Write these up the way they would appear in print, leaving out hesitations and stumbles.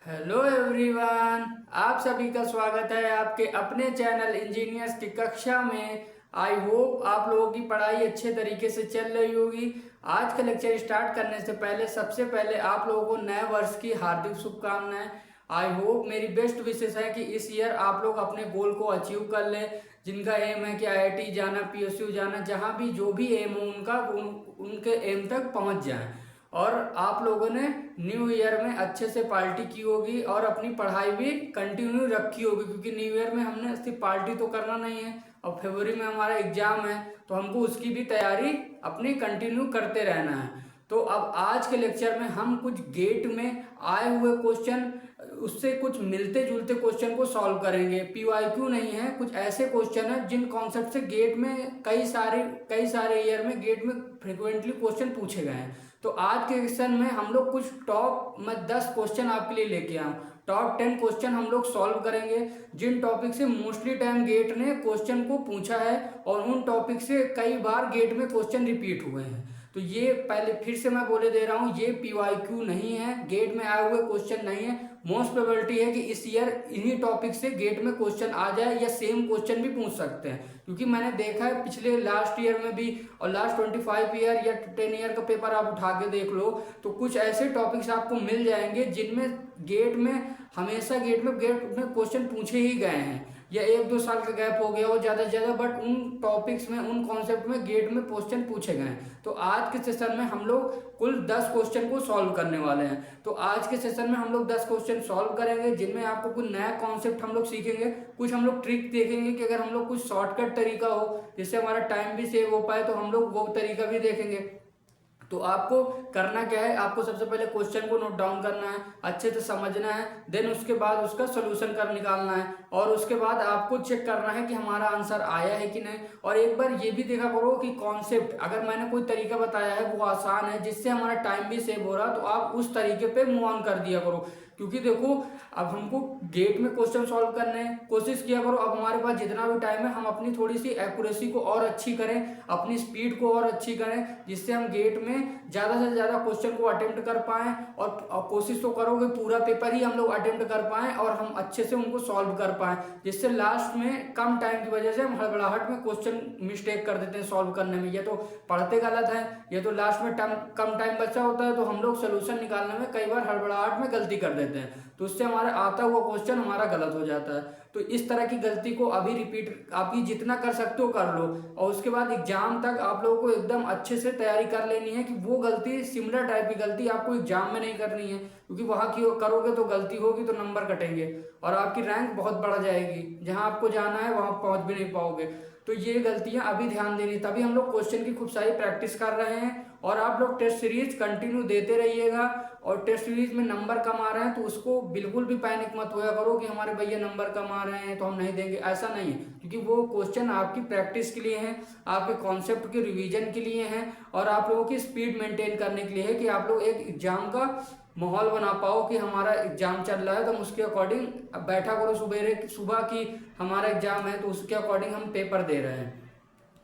Hello everyone, आप सभी का स्वागत है आपके अपने चैनल इंजीनियर्स की कक्षा में। आई होप आप लोगों की पढ़ाई अच्छे तरीके से चल रही होगी। आज का लेक्चर स्टार्ट करने से पहले सबसे पहले आप लोगों को नए वर्ष की हार्दिक शुभकामनाएं। आई होप मेरी बेस्ट विशेष है कि इस ईयर आप लोग अपने गोल को अचीव कर लें। जिनका एम है कि आईआईटी जाना, पीएसयू जाना, जहां भी जो भी एम हो उनका उनके एम तक पहुंच जाएं। और आप लोगों ने न्यू ईयर में अच्छे से पार्टी की होगी और अपनी पढ़ाई भी कंटिन्यू रखी होगी, क्योंकि न्यू ईयर में हमने सिर्फ पार्टी तो करना नहीं है और फरवरी में हमारा एग्जाम है, तो हमको उसकी भी तैयारी अपनी कंटिन्यू करते रहना है। तो अब आज के लेक्चर में हम कुछ गेट में आए हुए क्वेश्चन, उससे कुछ मिलते जुलते क्वेश्चन को सॉल्व करेंगे। पीवाईक्यू नहीं है, कुछ ऐसे क्वेश्चन है जिन कॉन्सेप्ट से गेट में कई सारे ईयर में गेट में फ्रिक्वेंटली क्वेश्चन पूछे गए हैं। तो आज के सेशन में हम लोग कुछ टॉप मैं 10 क्वेश्चन आपके लिए लेके आया हूँ। टॉप 10 क्वेश्चन हम लोग सॉल्व करेंगे जिन टॉपिक से मोस्टली टाइम गेट ने क्वेश्चन को पूछा है और उन टॉपिक से कई बार गेट में क्वेश्चन रिपीट हुए हैं। तो ये पहले फिर से मैं बोले दे रहा हूँ, ये पीवाईक्यू नहीं है, गेट में आए हुए क्वेश्चन नहीं है। मोस्ट प्रोबेबिलिटी है कि इस ईयर इन्हीं टॉपिक से गेट में क्वेश्चन आ जाए या सेम क्वेश्चन भी पूछ सकते हैं, क्योंकि मैंने देखा है पिछले लास्ट ईयर में भी और लास्ट 25 ईयर या 10 ईयर का पेपर आप उठा के देख लो तो कुछ ऐसे टॉपिक्स आपको मिल जाएंगे जिनमें गेट में हमेशा गेट में क्वेश्चन पूछे ही गए हैं, या 1-2 साल का गैप हो गया हो ज्यादा से ज्यादा, बट उन टॉपिक्स में उन कॉन्सेप्ट में गेट में क्वेश्चन पूछे गए हैं। तो आज के सेशन में हम लोग कुल 10 क्वेश्चन को सॉल्व करने वाले हैं। तो आज के सेशन में हम लोग 10 क्वेश्चन सॉल्व करेंगे जिनमें आपको कुछ नया कॉन्सेप्ट हम लोग सीखेंगे, कुछ हम लोग ट्रिक देखेंगे कि अगर हम लोग कुछ शॉर्टकट तरीका हो जिससे हमारा टाइम भी सेव हो पाए तो हम लोग वो तरीका भी देखेंगे। तो आपको करना क्या है, आपको सबसे पहले क्वेश्चन को नोट डाउन करना है, अच्छे से समझना है, देन उसके बाद उसका सोल्यूशन कर निकालना है और उसके बाद आपको चेक करना है कि हमारा आंसर आया है कि नहीं। और एक बार ये भी देखा करो कि कॉन्सेप्ट अगर मैंने कोई तरीका बताया है वो आसान है जिससे हमारा टाइम भी सेव हो रहा, तो आप उस तरीके पे मूव ऑन कर दिया करो। क्योंकि देखो अब हमको गेट में क्वेश्चन सॉल्व करने हैं, कोशिश किया करो अब हमारे पास जितना भी टाइम है हम अपनी थोड़ी सी एक्यूरेसी को और अच्छी करें, अपनी स्पीड को और अच्छी करें, जिससे हम गेट में ज्यादा से ज्यादा क्वेश्चन को अटेम्प्ट कर पाए। और कोशिश तो करो कि पूरा पेपर ही हम लोग अटेम्प्ट कर पाए और हम अच्छे से उनको सॉल्व कर पाए, जिससे लास्ट में कम टाइम की वजह से हम हड़बड़ाहट में क्वेश्चन मिस्टेक कर देते हैं सॉल्व करने में, या तो पढ़ते गलत है या तो लास्ट में कम टाइम बचा होता है तो हम लोग सोल्यूशन निकालने में कई बार हड़बड़ाहट में गलती कर देते हैं, तो उससे हमारा आता हुआ क्वेश्चन हमारा गलत हो जाता है। तो इस तरह की गलती को अभी रिपीट आप ही जितना कर सकते हो कर लो, और उसके बाद एग्जाम तक आप लोगों को एकदम अच्छे से तैयारी कर लेनी है कि वो गलती सिमिलर टाइप की गलती आपको एग्जाम में नहीं करनी है, क्योंकि वहां की करोगे तो गलती होगी तो नंबर कटेंगे और आपकी रैंक बहुत बढ़ जाएगी, जहां आपको जाना है वहां पहुंच भी नहीं पाओगे। तो ये गलतियां अभी ध्यान देनी, तभी हम लोग क्वेश्चन की खूब सारी प्रैक्टिस कर रहे हैं और आप लोग टेस्ट सीरीज कंटिन्यू देते रहिएगा। और टेस्ट सीरीज में नंबर कम आ रहे हैं तो उसको बिल्कुल भी पैनिक मत होया करो कि हमारे भैया नंबर कम आ रहे हैं तो हम नहीं देंगे, ऐसा नहीं है, क्योंकि वो क्वेश्चन आपकी प्रैक्टिस के लिए हैं, आपके कॉन्सेप्ट के रिवीजन के लिए हैं और आप लोगों की स्पीड मेंटेन करने के लिए है कि आप लोग एक एग्जाम का माहौल बना पाओ कि हमारा एग्जाम चल रहा है तो हम उसके अकॉर्डिंग बैठा करो सुबह की हमारा एग्जाम है तो उसके अकॉर्डिंग हम पेपर दे रहे हैं,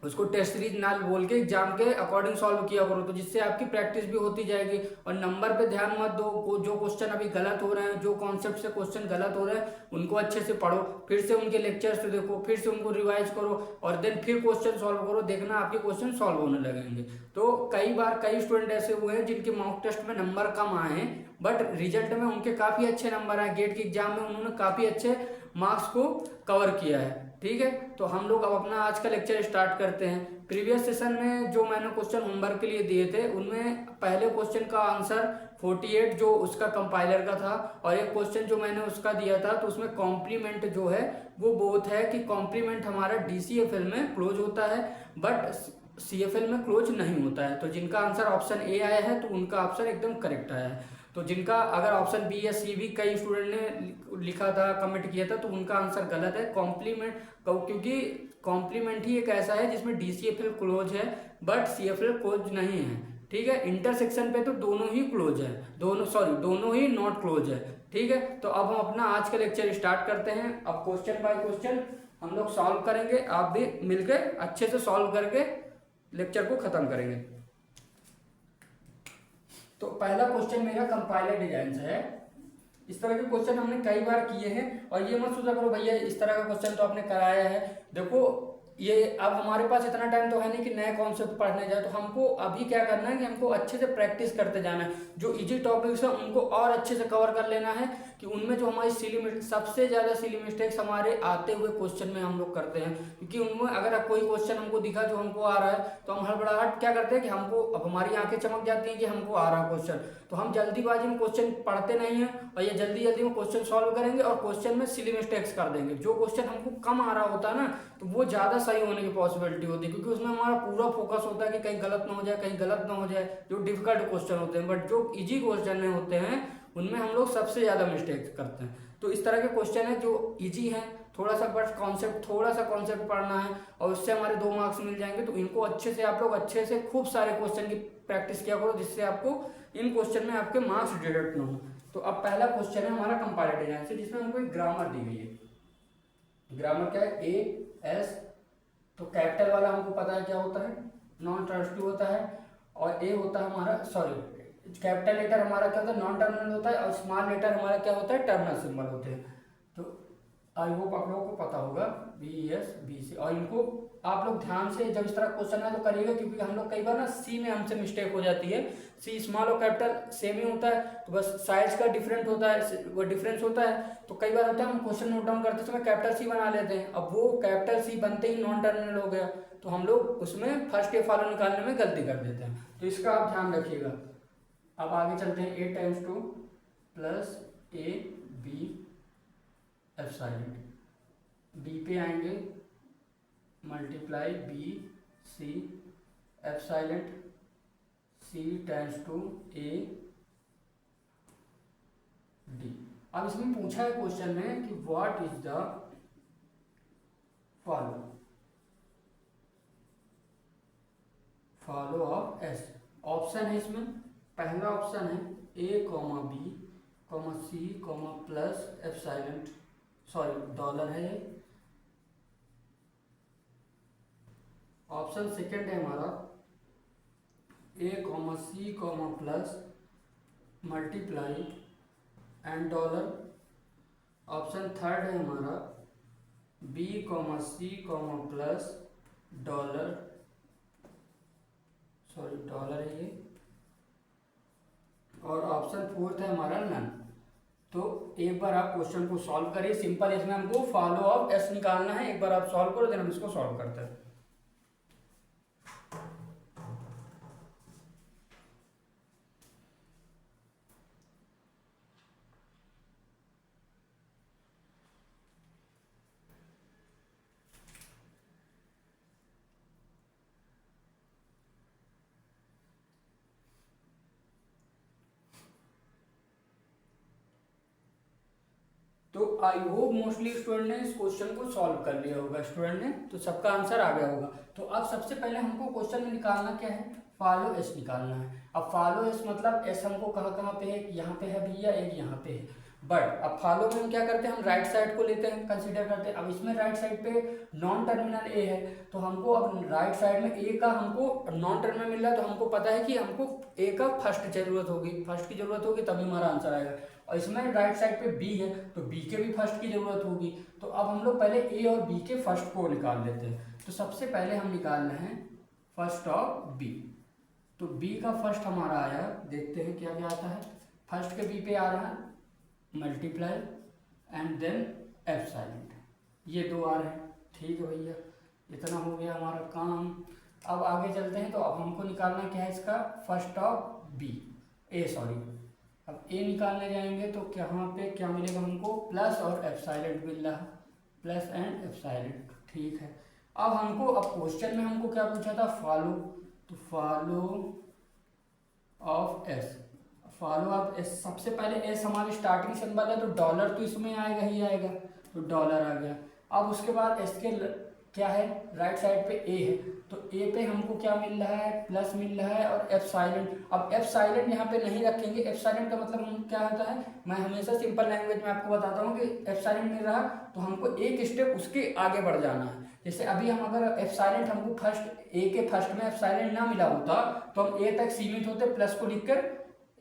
उसको टेस्ट सीरीज ना बोल के एग्जाम के अकॉर्डिंग सॉल्व किया करो, तो जिससे आपकी प्रैक्टिस भी होती जाएगी। और नंबर पे ध्यान मत दो, जो क्वेश्चन अभी गलत हो रहे हैं, जो कॉन्सेप्ट से क्वेश्चन गलत हो रहे हैं उनको अच्छे से पढ़ो, फिर से उनके लेक्चर्स देखो, फिर से उनको रिवाइज करो और देन फिर क्वेश्चन सॉल्व करो, देखना आपके क्वेश्चन सॉल्व होने लगेंगे। तो कई बार कई स्टूडेंट ऐसे हुए हैं जिनके मॉक टेस्ट में नंबर कम आए हैं बट रिजल्ट में उनके काफी अच्छे नंबर आए, गेट के एग्जाम में उन्होंने काफी अच्छे मार्क्स को कवर किया है। ठीक है, तो हम लोग अब अपना आज का लेक्चर स्टार्ट करते हैं। प्रीवियस सेशन में जो मैंने क्वेश्चन होमवर्क के लिए दिए थे उनमें पहले क्वेश्चन का आंसर 48 जो उसका कंपाइलर का था, और एक क्वेश्चन जो मैंने उसका दिया था तो उसमें कॉम्प्लीमेंट जो है वो बोथ है कि कॉम्प्लीमेंट हमारा डीसीएफएल में क्लोज होता है बट सीएफएल में क्लोज नहीं होता है। तो जिनका आंसर ऑप्शन ए आया है तो उनका ऑप्शन एकदम करेक्ट आया है। तो जिनका अगर ऑप्शन बी या सी भी कई स्टूडेंट ने लिखा था, कमेंट किया था, तो उनका आंसर गलत है। कॉम्प्लीमेंट, क्योंकि कॉम्प्लीमेंट ही एक ऐसा है जिसमें डीसीएफएल क्लोज है बट सीएफएल क्लोज नहीं है। ठीक है, इंटरसेक्शन पे तो दोनों ही क्लोज है, दोनों ही नॉट क्लोज है। ठीक है, तो अब हम अपना आज का लेक्चर स्टार्ट करते हैं। अब क्वेश्चन बाय क्वेश्चन हम लोग सॉल्व करेंगे, आप भी मिलकर अच्छे से सॉल्व करके लेक्चर को खत्म करेंगे। तो पहला क्वेश्चन मेरा कंपाइलर डिजाइन से है। इस तरह के क्वेश्चन हमने कई बार किए हैं, और ये मत सोचा करो भैया इस तरह का क्वेश्चन तो आपने कराया है। देखो ये अब हमारे पास इतना टाइम तो है नहीं कि नए कॉन्सेप्ट पढ़ने जाए, तो हमको अभी क्या करना है कि हमको अच्छे से प्रैक्टिस करते जाना है। जो इजी टॉपिक्स है उनको और अच्छे से कवर कर लेना है, कि उनमें जो हमारी सबसे ज़्यादा सिली मिस्टेक्स हमारे आते हुए क्वेश्चन में हम लोग करते हैं। क्योंकि उनमें अगर कोई क्वेश्चन हमको दिखा जो हमको आ रहा है, तो हम हड़बड़ाहट क्या करते हैं कि हमको, अब हमारी आंखें चमक जाती हैं कि हमको आ रहा क्वेश्चन, तो हम जल्दीबाजी में क्वेश्चन पढ़ते नहीं हैं, और ये जल्दी जल्दी में क्वेश्चन सॉल्व करेंगे और क्वेश्चन में सिली मिस्टेक्स कर देंगे। जो क्वेश्चन हमको कम आ रहा होता है ना, तो वो ज़्यादा सही होने की पॉसिबिलिटी होती है, क्योंकि उसमें हमारा पूरा फोकस होता है कि कहीं गलत ना हो जाए, कहीं गलत ना हो जाए, जो डिफिकल्ट क्वेश्चन होते हैं। बट जो इजी क्वेश्चन होते हैं उनमें हम लोग सबसे ज़्यादा मिस्टेक्स करते हैं। तो इस तरह के क्वेश्चन है जो इजी हैं, थोड़ा सा कॉन्सेप्ट पढ़ना है, और उससे हमारे 2 मार्क्स मिल जाएंगे। तो इनको अच्छे से आप लोग अच्छे से खूब सारे क्वेश्चन की प्रैक्टिस किया करो, जिससे आपको इन क्वेश्चन में आपके मार्क्स डिडक्ट ना हो। तो अब पहला क्वेश्चन है हमारा कंपैरेटिव डिजाइन, जिसमें हमको एक ग्रामर दी गई है। ग्रामर क्या है? ए एस, तो कैपिटल वाला हमको पता है क्या होता है, नॉन ट्रांजिटिव होता है, और ए होता है हमारा, सॉरी, कैपिटल लेटर हमारा क्या होता है, नॉन टर्मिनल होता है, और स्मॉल लेटर हमारा क्या होता है, टर्मिनल सिंबल होते हैं। तो आई होप आप लोगों को पता होगा बी एस बी सी, और इनको आप लोग ध्यान से जब इस तरह क्वेश्चन है तो करिएगा, क्योंकि हम लोग कई बार ना सी में हमसे मिस्टेक हो जाती है। सी स्मॉल और कैपिटल सेम ही होता है, तो बस साइज का डिफरेंट होता है, वो डिफरेंस होता है। तो कई बार होता है हम क्वेश्चन नोट डाउन करते समय कैपिटल सी बना लेते हैं, अब वो कैपिटल सी बनते ही नॉन टर्मिनल हो गया, तो हम लोग उसमें फर्स्ट ए फॉलो निकालने में गलती कर देते हैं। तो इसका आप ध्यान रखिएगा। अब आगे चलते हैं, a times 2 plus a b epsilon, b पे आएंगे multiply b c epsilon c times 2 a d. अब इसमें पूछा है क्वेश्चन में कि what is the follow of s. Option है इसमें, पहला ऑप्शन है ए कॉमा बी कॉमा सी comma plus epsilon, sorry dollar है। ऑप्शन सेकंड है हमारा a comma C comma plus multiply and dollar. Option third है हमारा बी कॉमा सी comma plus dollar, sorry dollar है ये। और ऑप्शन फोर्थ है हमारा नन। तो एक बार आप क्वेश्चन को सॉल्व करिए, सिंपल, इसमें हमको फॉलो ऑफ एस निकालना है। एक बार आप सॉल्व करो, देन हम इसको सॉल्व करते हैं। तो आई होप मोस्टली स्टूडेंट ने इस क्वेश्चन को सॉल्व कर लिया होगा, स्टूडेंट ने, तो सबका आंसर आ गया होगा। तो अब सबसे पहले हमको क्वेश्चन में निकालना क्या है, फॉलो एस निकालना है। अब फॉलो एस मतलब एस हमको कहाँ कहाँ पे है, यहाँ पे है भैया, एक यहाँ पे है। बट अब फॉलो में हम क्या करते हैं, हम राइट साइड को लेते हैं, कंसीडर करते हैं। अब इसमें राइट साइड पे नॉन टर्मिनल ए है, तो हमको अब राइट साइड में ए का हमको नॉन टर्मिनल मिल रहा है, तो हमको पता है कि हमको ए का फर्स्ट जरूरत होगी, फर्स्ट की जरूरत होगी, तभी हमारा आंसर आएगा। और इसमें राइट साइड पे बी है, तो बी के भी फर्स्ट की जरूरत होगी। तो अब हम लोग पहले ए और बी के फर्स्ट को निकाल लेते हैं। तो सबसे पहले हम निकाल रहे हैं फर्स्ट ऑफ बी। तो बी का फर्स्ट हमारा आया, देखते हैं क्या क्या आता है। फर्स्ट के बी पे आ रहा है मल्टीप्लाई एंड देन एप्सिलॉन, ये दो आ रहे हैं। ठीक है भैया, इतना हो गया हमारा काम। अब आगे चलते हैं। तो अब हमको निकालना क्या है, इसका first of B, A sorry. अब ए निकालने जाएंगे तो यहाँ पे क्या मिलेगा हमको, प्लस और एप्सिलॉन मिल रहा है, प्लस एंड एप्सिलॉन। ठीक है, अब हमको, अब क्वेश्चन में हमको क्या पूछा था, फॉलो, तो follow of S, follow of S. सबसे पहले एस हमारी स्टार्टिंग सिंबल है, तो डॉलर तो इसमें आएगा ही आएगा, तो डॉलर आ गया। अब उसके बाद एस के क्या है, राइट साइड पे ए है, तो ए पे हमको क्या मिल रहा है, प्लस मिल रहा है, और एप्सिलॉन। अब एप्सिलॉन यहाँ पे नहीं रखेंगे, एप्सिलॉन का मतलब हम क्या होता है, मैं हमेशा सिंपल लैंग्वेज में आपको बताता हूँ कि एप्सिलॉन मिल रहा तो हमको एक स्टेप उसके आगे बढ़ जाना है। जैसे अभी हम अगर एप्सिलॉन हमको फर्स्ट ए के फर्स्ट में एप्सिलॉन ना मिला होता, तो हम ए तक सीमित होते, प्लस को लिखकर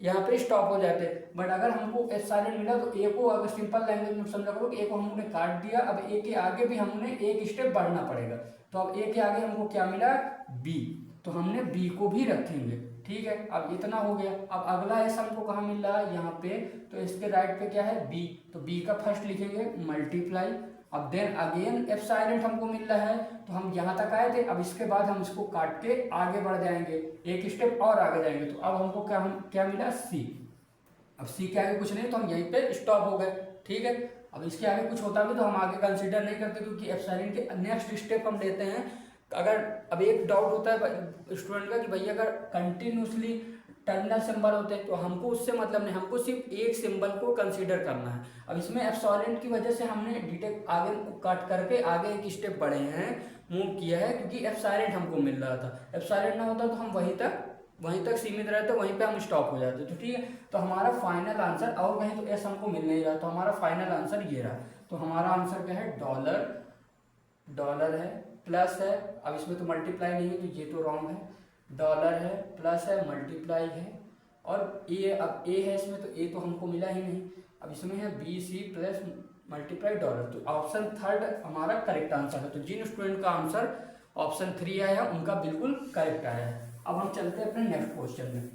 यहाँ पे स्टॉप हो जाते हैं। बट अगर हमको एप्सिलॉन मिला तो ए को अगर सिंपल लैंग्वेज में समझा करो कि ए को हमने काट दिया, अब ए के आगे भी हमने एक स्टेप बढ़ना पड़ेगा। तो अब ए के आगे हमको क्या मिला, बी, तो हमने बी को भी रखेंगे। ठीक है, अब इतना हो गया। अब अगला एस हमको कहाँ मिल रहा है, यहाँ पे, तो इसके राइट पे क्या है, बी, तो बी का फर्स्ट लिखेंगे मल्टीप्लाई। अब देन अगेन एप्सिलॉन हमको मिल रहा है, तो हम यहाँ तक आए थे, अब इसके बाद हम इसको काट के आगे बढ़ जाएंगे, एक स्टेप और आगे जाएंगे। तो अब हमको क्या मिला, सी। अब सी के आगे कुछ नहीं, तो हम यहीं पे स्टॉप हो गए। ठीक है, अब इसके आगे कुछ होता भी तो हम आगे कंसीडर नहीं करते, क्योंकि एप्सिलॉन के नेक्स्ट स्टेप हम लेते हैं। अगर अब एक डाउट होता है स्टूडेंट का कि भैया अगर कंटिन्यूसली टर्मिनल सिंबल होते हैं तो हमको उससे मतलब नहीं, हमको सिर्फ एक सिंबल को कंसीडर करना है। अब इसमें एप्सिलॉन की वजह से हमने डिटेक्ट आगे कट करके आगे एक स्टेप बढ़े हैं, मूव किया है, क्योंकि एप्सिलॉन हमको मिल रहा था। एप्सिलॉन ना होता तो हम वहीं तक सीमित रहते, वहीं पे हम स्टॉप हो जाते। तो ठीक है, तो हमारा फाइनल आंसर, और कहीं तो एस हमको मिल नहीं रहा, तो हमारा फाइनल आंसर ये रहा। तो हमारा आंसर क्या है, डॉलर है, प्लस है, अब इसमें तो मल्टीप्लाई नहीं है तो ये तो रॉन्ग है, डॉलर है, प्लस है, मल्टीप्लाई है, और ए, अब ए है इसमें, तो ए तो हमको मिला ही नहीं। अब इसमें है B C plus multiply dollar, तो ऑप्शन थर्ड हमारा करेक्ट आंसर है। तो जिन स्टूडेंट का आंसर ऑप्शन 3 आया उनका बिल्कुल करेक्ट आया है। अब हम चलते हैं अपने नेक्स्ट क्वेश्चन में।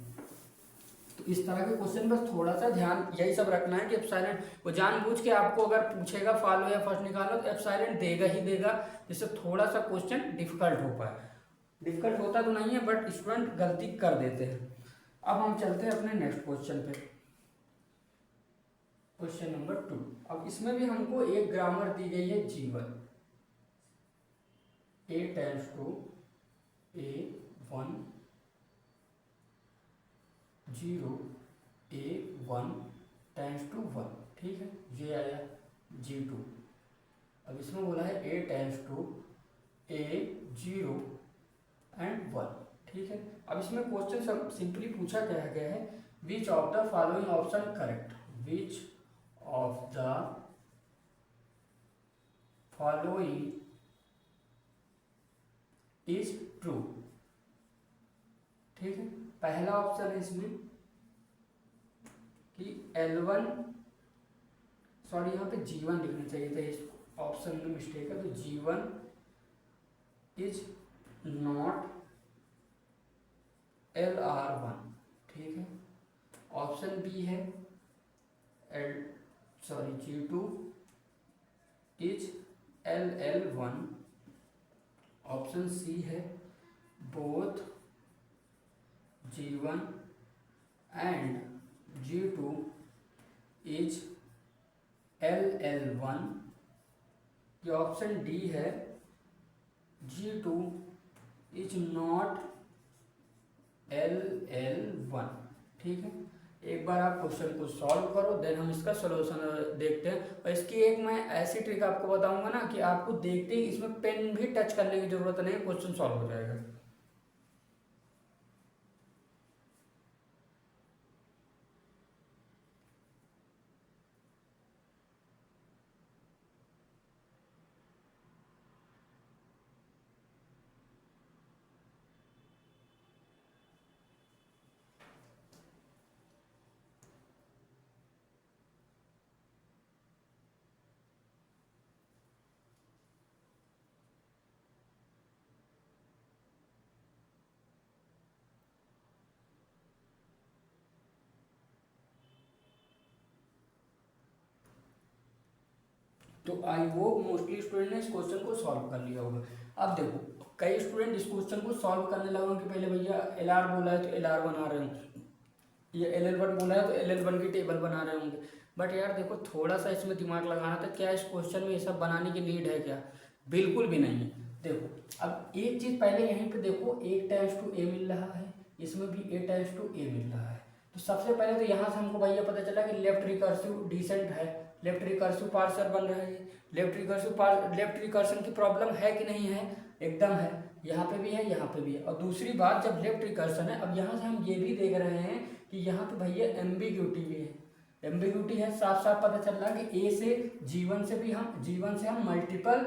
तो इस तरह के क्वेश्चन बस थोड़ा सा ध्यान यही सब रखना है कि एप्सिलॉन वो जानबूझ के आपको अगर पूछेगा फॉलो या फर्स्ट निकालो तो एप्सिलॉन देगा ही देगा, जिससे थोड़ा सा क्वेश्चन डिफिकल्ट हो पाए। डिफिकल्ट होता तो नहीं है, बट स्टूडेंट गलती कर देते हैं। अब हम चलते हैं अपने नेक्स्ट क्वेश्चन पे, क्वेश्चन नंबर 2। अब इसमें भी हमको एक ग्रामर दी गई है G1, A tends to A1 0 A1 tends to 1। ठीक है, ये आया G2। अब इसमें बोला है A tends to A0 and 1। ठीक है, अब इसमें क्वेश्चन सिंपली पूछा गया है, विच of the following option correct, which of the following is true. ठीक है, पहला ऑप्शन है इसमें कि L1, सॉरी यहाँ पे G1 लिखना चाहिए था, इस ऑप्शन में मिस्टेक है, तो G1 इज नॉट LR1। ठीक है, ऑप्शन बी है G2 is LL1। Option C है both G1 and G2 is LL1। ये ऑप्शन डी है G2 इज नॉट LL1। ठीक है, एक बार आप क्वेश्चन को सॉल्व करो, देन हम इसका सॉल्यूशन देखते हैं। और इसकी एक मैं ऐसी ट्रिक आपको बताऊंगा ना कि आपको देखते ही इसमें पेन भी टच करने की जरूरत नहीं, क्वेश्चन सॉल्व हो जाएगा। तो आई होप मोस्टली स्टूडेंट ने इस क्वेश्चन को सॉल्व कर लिया होगा। अब देखो, कई स्टूडेंट इस क्वेश्चन को सॉल्व करने लगे कि पहले भैया LR बोला है तो LR बना रहे होंगे, ये LL1 बोला है तो LL1 की टेबल बना रहे होंगे। बट यार देखो, थोड़ा सा इसमें दिमाग लगाना था, क्या इस क्वेश्चन में ये सब बनाने की नीड है क्या, बिल्कुल भी नहीं है। देखो, अब एक चीज़ पहले यहीं पे देखो, A टेंड्स टू A मिल रहा है, इसमें भी A टेंड्स टू A मिल रहा है। तो सबसे पहले तो यहाँ से हमको भैया पता चला कि लेफ्ट रिकर्सिव डिसेंट है, लेफ्ट रिकर्सिव पार्सर बन रहा है। लेफ्ट रिकर्सन की प्रॉब्लम है कि नहीं है, एकदम है, यहाँ पे भी है, यहाँ पे भी है। और दूसरी बात, जब लेफ्ट रिकर्सन है, अब यहाँ से हम ये भी देख रहे हैं कि यहाँ पे भैया एम्बिग्यूटी भी है, एम्बिग्यूटी है, साफ साफ पता चल रहा है कि A से G1 से हम मल्टीपल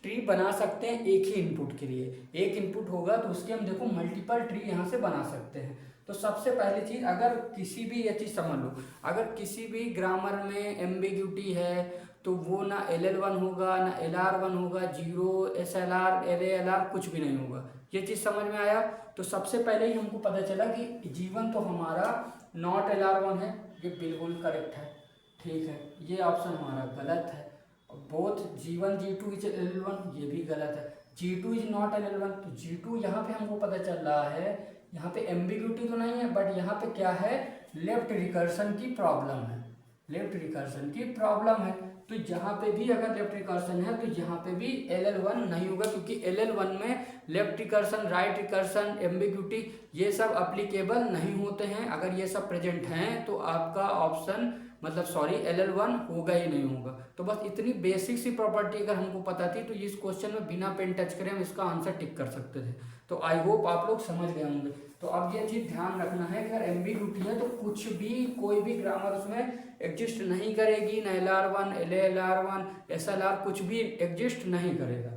ट्री बना सकते हैं एक ही इनपुट के लिए। एक इनपुट होगा तो उसके हम देखो मल्टीपल ट्री यहाँ से बना सकते हैं। तो सबसे पहली चीज, अगर किसी भी, ये चीज समझ लो, अगर किसी भी ग्रामर में एम्बिग्यूटी है तो वो ना LL1 होगा ना LR1 होगा, जीरो SLR LALR कुछ भी नहीं होगा। ये चीज समझ में आया। तो सबसे पहले ही हमको पता चला कि जीवन तो हमारा नॉट LR1 है, ये बिल्कुल करेक्ट है, ठीक है, ये ऑप्शन हमारा गलत है। Both G1 G2 is LL1, ये भी गलत है। G2 इज नॉट LL1, तो G2 यहाँ पे हमको पता चल रहा है, यहाँ पे एम्बिग्यूटी तो नहीं है, बट यहाँ पे क्या है, लेफ्ट रिकर्सन की प्रॉब्लम है, लेफ्ट रिकर्सन की प्रॉब्लम है। तो यहाँ पे भी अगर लेफ्ट रिकर्सन है तो यहाँ पे भी LL1 नहीं होगा, क्योंकि LL1 में left recursion, right recursion, ambiguity ये सब अप्लीकेबल नहीं होते हैं। अगर ये सब प्रेजेंट हैं तो आपका ऑप्शन मतलब सॉरी LL1 होगा ही नहीं होगा। तो बस इतनी बेसिक सी प्रॉपर्टी अगर हमको पता थी तो इस क्वेश्चन में बिना पेन टच करे हम इसका आंसर टिक कर सकते थे। तो आई होप आप लोग समझ गए होंगे। तो अब ये चीज ध्यान रखना है कि अगर एम्बिग्यूटी है तो कुछ भी, कोई भी ग्रामर उसमें एग्जिस्ट नहीं करेगी, ना LR1 LALR1 SLR कुछ भी एग्जिस्ट नहीं करेगा,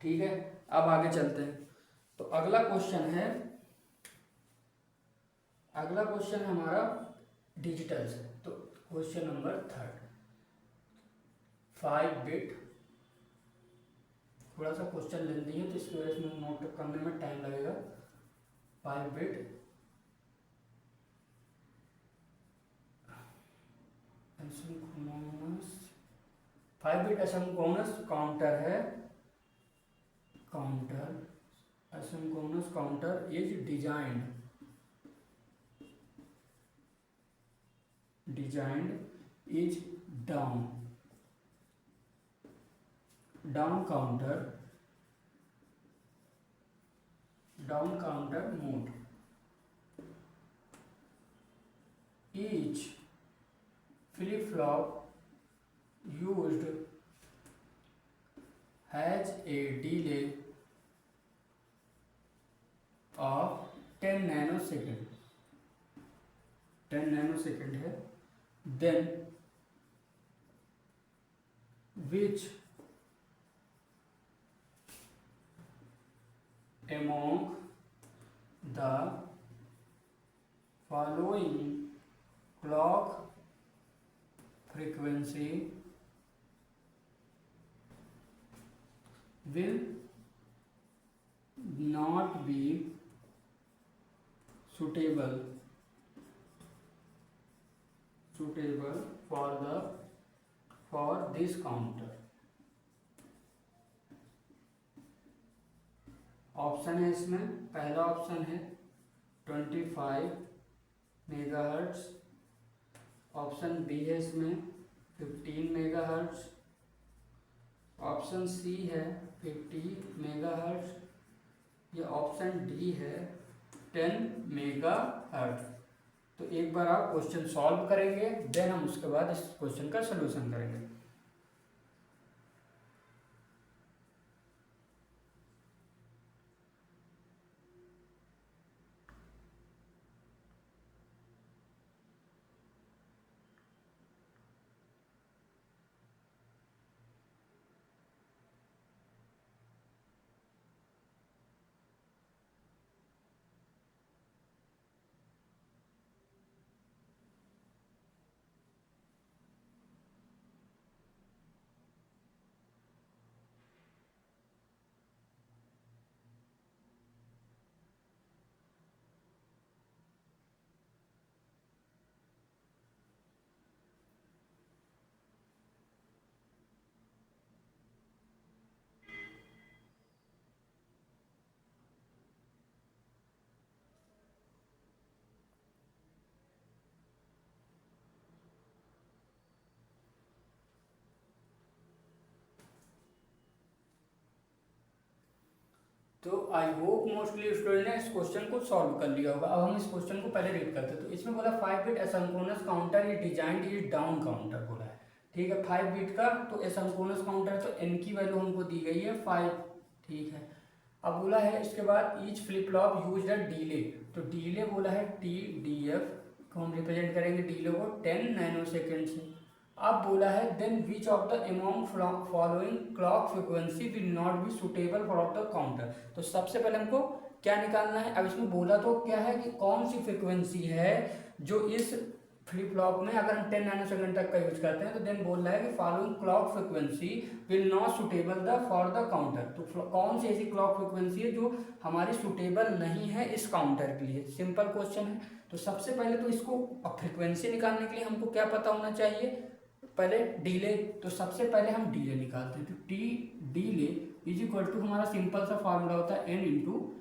ठीक है। अब आगे चलते हैं। तो अगला क्वेश्चन है, अगला क्वेश्चन हमारा डिजिटल से। तो क्वेश्चन नंबर 3, 5 बिट, थोड़ा सा क्वेश्चन लेंदी है तो इसकी वजह से नोट करने में टाइम लगेगा। 5 bit asynchronous, 5 bit asynchronous counter है, counter asynchronous counter is designed is down counter mode. Each flip-flop used has a delay of 10 nanosecond, 10 nanosecond है। Then which among the following clock frequency will not be suitable for this counter? Option है इसमें, पहला option है 25 megahertz, option B है इसमें 15 megahertz, option C है 50 megahertz, या option D है 10 मेगाहर्ट्ज। तो एक बार आप क्वेश्चन सॉल्व करेंगे, देन हम उसके बाद इस क्वेश्चन का सलूशन करेंगे। तो आई होप मोस्टली स्टूडेंट ने इस क्वेश्चन को सॉल्व कर लिया होगा। अब हम इस क्वेश्चन को पहले रीड करते हैं। तो इसमें बोला 5 bit asynchronous counter is designed is down counter बोला है, ठीक है। 5 बिट का तो एसिंक्रोनस काउंटर, तो एन की वैल्यू हमको दी गई है 5, ठीक है। अब बोला है इसके बाद each flip flop use a delay, तो डीले बोला है TDF को हम रिप्रेजेंट करेंगे डीले को 10 नैनोसेकेंड से। अब बोला है then which of the among following clock frequency will not be suitable for of the counter. तो सबसे पहले हमको क्या निकालना है। अब इसमें बोला तो क्या है कि कौन सी फ्रीक्वेंसी है जो इस फ्लिप फ्लॉप में अगर हम 10 नैनोसेकंड तक का यूज करते हैं, तो देन बोल रहा है कि following clock frequency will not suitable the for the counter. तो कौन सी ऐसी क्लॉक फ्रिक्वेंसी है जो हमारी सुटेबल नहीं है इस काउंटर के लिए। सिंपल क्वेश्चन है। तो सबसे पहले तो इसको फ्रिक्वेंसी निकालने के लिए हमको क्या पता होना चाहिए, पहले डिले। तो सबसे पहले हम डिले निकालते हैं। तो T delay is equal to हमारा सिंपल सा फॉर्मूला होता है N into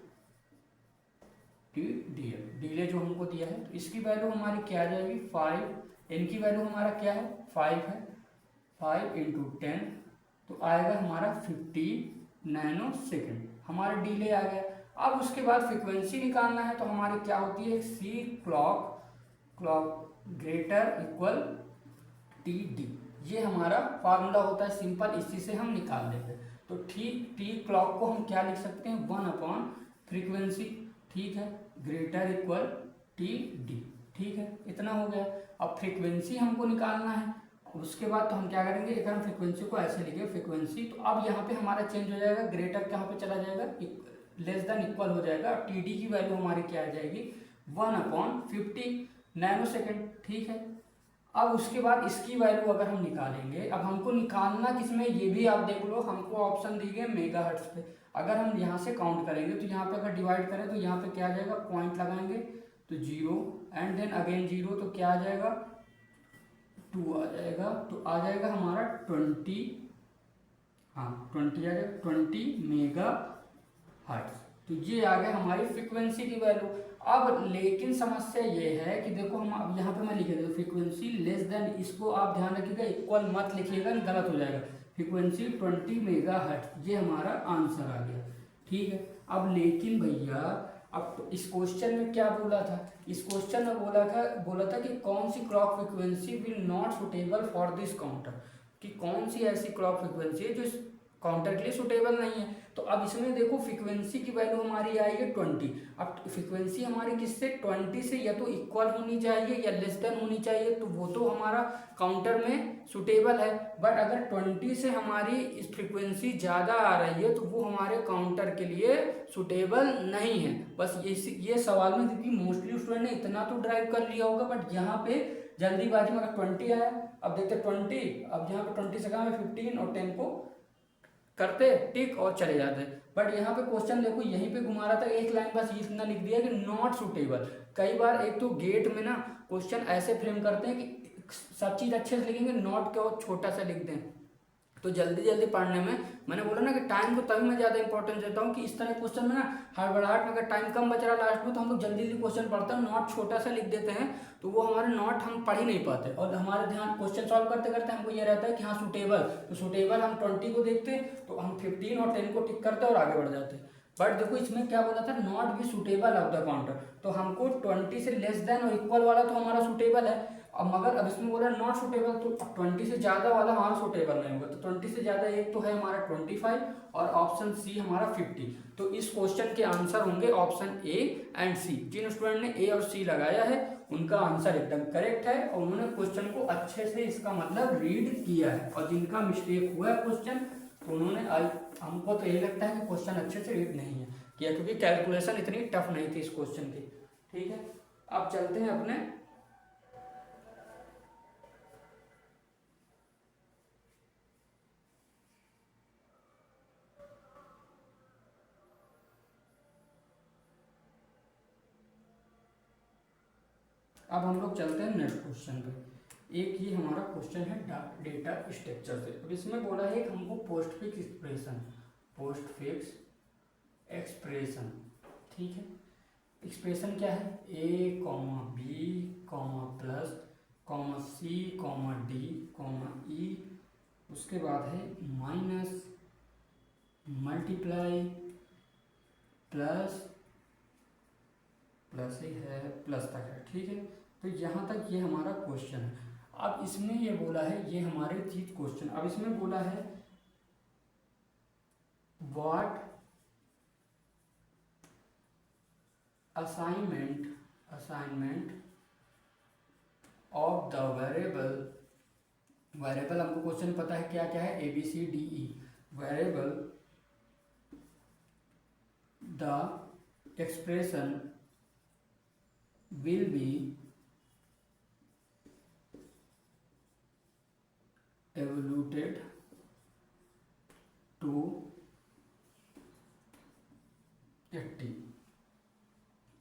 T D L. Delay जो हमको दिया है, तो इसकी वैल्यू हमारी क्या आ जाएगी 5। एन की वैल्यू हमारा क्या है 5 है। 5 इंटू 10 तो आएगा हमारा 50 नैनो सेकेंड, हमारा डिले आ गया। अब उसके बाद फ्रिक्वेंसी निकालना है, तो हमारी क्या होती है c clock greater equal t d. ये हमारा फार्मूला होता है सिंपल, इसी से हम निकाल लेते हैं। तो ठीक टी क्लॉक को हम क्या लिख सकते हैं 1/फ्रीक्वेंसी, ठीक है, ग्रेटर इक्वल टी डी, ठीक है, इतना हो गया। अब फ्रीक्वेंसी हमको निकालना है, उसके बाद तो हम क्या करेंगे, अगर हम फ्रीक्वेंसी को ऐसे लिखे फ्रीक्वेंसी, तो अब यहाँ पे हमारा चेंज हो जाएगा, ग्रेटर कहाँ पे चला जाएगा, लेस देन इक्वल हो जाएगा। टी डी की वैल्यू हमारी क्या आ जाएगी 1/50 नैनो सेकेंड, ठीक है। अब उसके बाद इसकी वैल्यू अगर हम निकालेंगे, अब हमको निकालना किसमें, ये भी आप देख लो, हमको ऑप्शन दी गई मेगाहर्ट्ज पे। अगर हम यहाँ से काउंट करेंगे तो यहाँ पे अगर डिवाइड करें तो यहाँ पे क्या आ जाएगा, पॉइंट लगाएंगे तो 0 एंड देन अगेन 0, तो क्या आ जाएगा 2 आ जाएगा। तो आ जाएगा हमारा 20, हाँ 20 आ जाएगा 20 मेगा हर्ट्ज। तो ये आ गया हमारी फ्रीक्वेंसी की वैल्यू। अब लेकिन समस्या ये है कि देखो हम अब यहाँ पे मैं लिखे देता फ्रीक्वेंसी लेस देन, इसको आप ध्यान रखिएगा, इक्वल मत लिखिएगा, गलत हो जाएगा। फ्रीक्वेंसी 20 मेगा हर्ट्ज, ये हमारा आंसर आ गया, ठीक है। अब लेकिन भैया अब तो इस क्वेश्चन में क्या बोला था, इस क्वेश्चन में बोला था कि कौन सी clock frequency will not suitable for this counter, कि कौन सी ऐसी क्लॉक फ्रिक्वेंसी है जो इस काउंटर के लिए सुटेबल नहीं है। तो अब इसमें देखो फ्रीक्वेंसी की वैल्यू हमारी आई है 20। अब फ्रीक्वेंसी हमारी किससे 20 से या तो इक्वल होनी चाहिए या लेस देन होनी चाहिए, तो वो तो हमारा काउंटर में सुटेबल है। बट अगर 20 से हमारी इस फ्रीक्वेंसी ज़्यादा आ रही है तो वो हमारे काउंटर के लिए सुटेबल नहीं है। बस ये सवाल में, क्योंकि मोस्टली स्टूडेंट ने इतना तो ड्राइव कर लिया होगा, बट यहाँ पे जल्दीबाजी में अगर 20 आया, अब देखते 20, अब यहाँ पे 20 से कहा 15 और 10 को करते टिक और चले जाते। बट यहाँ पे क्वेश्चन देखो यहीं पे घुमा रहा था, एक लाइन बस इतना लिख दिया कि नॉट सुटेबल। कई बार एक तो गेट में ना क्वेश्चन ऐसे फ्रेम करते हैं कि सब चीज़ अच्छे से लिखेंगे, नॉट को छोटा सा लिख दें, तो जल्दी जल्दी पढ़ने में, मैंने बोला ना कि टाइम को तभी मैं ज़्यादा इंपॉर्टेंस देता हूँ कि इस तरह क्वेश्चन में ना हड़बड़ाहट में अगर टाइम कम बच रहा लास्ट में, तो हम लोग जल्दी जल्दी क्वेश्चन पढ़ते हैं, नॉट छोटा सा लिख देते हैं, तो वो हमारे नॉट हम पढ़ ही नहीं पाते, और हमारे ध्यान क्वेश्चन सॉल्व करते करते हमको ये रहता है कि हाँ सुटेबल, तो सुटेबल हम 20 को देखते तो हम 15 और 10 को टिक करते और आगे बढ़ जाते। बट देखो इसमें क्या बोला था, not be suitable of the counter, तो हमको 20 से लेस देन और इक्वल वाला तो हमारा सुटेबल है। अब मगर अब इसमें बोला नॉट सुटेबल, तो 20 से ज़्यादा वाला हमारा सुटेबल नहीं होगा। तो 20 से ज़्यादा एक तो है हमारा 25 और ऑप्शन सी हमारा 50। तो इस क्वेश्चन के आंसर होंगे ऑप्शन ए एंड सी। जिन स्टूडेंट ने ए और सी लगाया है उनका आंसर एकदम करेक्ट है, और उन्होंने क्वेश्चन को अच्छे से इसका मतलब रीड किया है, और जिनका मिस्टेक हुआ है क्वेश्चन, तो उन्होंने हमको तो यही लगता है कि क्वेश्चन अच्छे से रीड नहीं है किया, क्योंकि कैलकुलेशन इतनी टफ नहीं थी इस क्वेश्चन की, ठीक है। अब चलते हैं अपने अब हम लोग चलते हैं नेक्स्ट क्वेश्चन पे। एक ये हमारा क्वेश्चन है डेटा स्ट्रक्चर से। अब इसमें बोला है कि हमको पोस्ट फिक्स एक्सप्रेशन, ठीक है। एक्सप्रेशन क्या है, ए comma B comma plus comma सी कॉमा डी कॉमा ई, उसके बाद है माइनस मल्टीप्लाई प्लस ही है प्लस तक है, ठीक है। तो यहाँ तक ये हमारा क्वेश्चन है। अब इसमें ये बोला है, ये हमारे चीज क्वेश्चन, अब इसमें बोला है what assignment of the variable हमको क्वेश्चन पता है क्या क्या है, A B C D E, variable the expression will be evaluated to 80।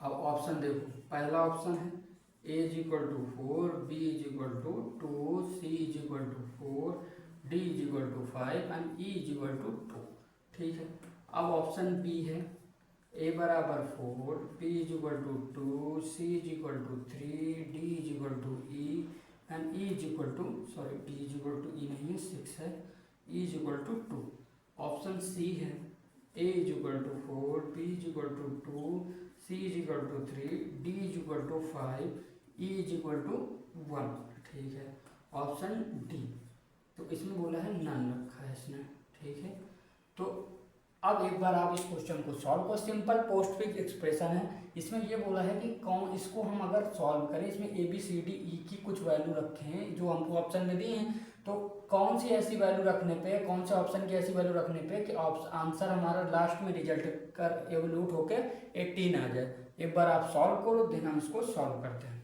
अब ऑप्शन देखो, पहला ऑप्शन है a is equal to 4, b is equal to 2, c is equal to 4, d is equal to 5 and e is equal to 2। ठीक है, अब option b है a बराबर 4, b is equal to 2, c is equal to 3, d is equal to e and e is equal to, sorry d is equal to e नहीं है, 6 है, e is equal to 2। Option c है a is equal to 4, b is equal to 2, c is equal to 3, d is equal to 5, e is equal to 1। ठीक है, option D. तो इसमें बोला है नन रखा है इसने। ठीक है, तो अब एक बार आप इस क्वेश्चन को सॉल्व करो। सिंपल पोस्टफिक्स एक्सप्रेशन है। इसमें ये बोला है कि कौन, इसको हम अगर सॉल्व करें, इसमें ए बी सी डी ई की कुछ वैल्यू रखे हैं जो हमको ऑप्शन में दिए हैं, तो कौन सी ऐसी वैल्यू रखने पे, कौन से ऑप्शन की ऐसी वैल्यू रखने पे कि आंसर हमारा लास्ट में रिजल्ट कर एवोल्यूट होके 18 आ जाए। एक बार आप सॉल्व करो, देन हम इसको सॉल्व करते हैं।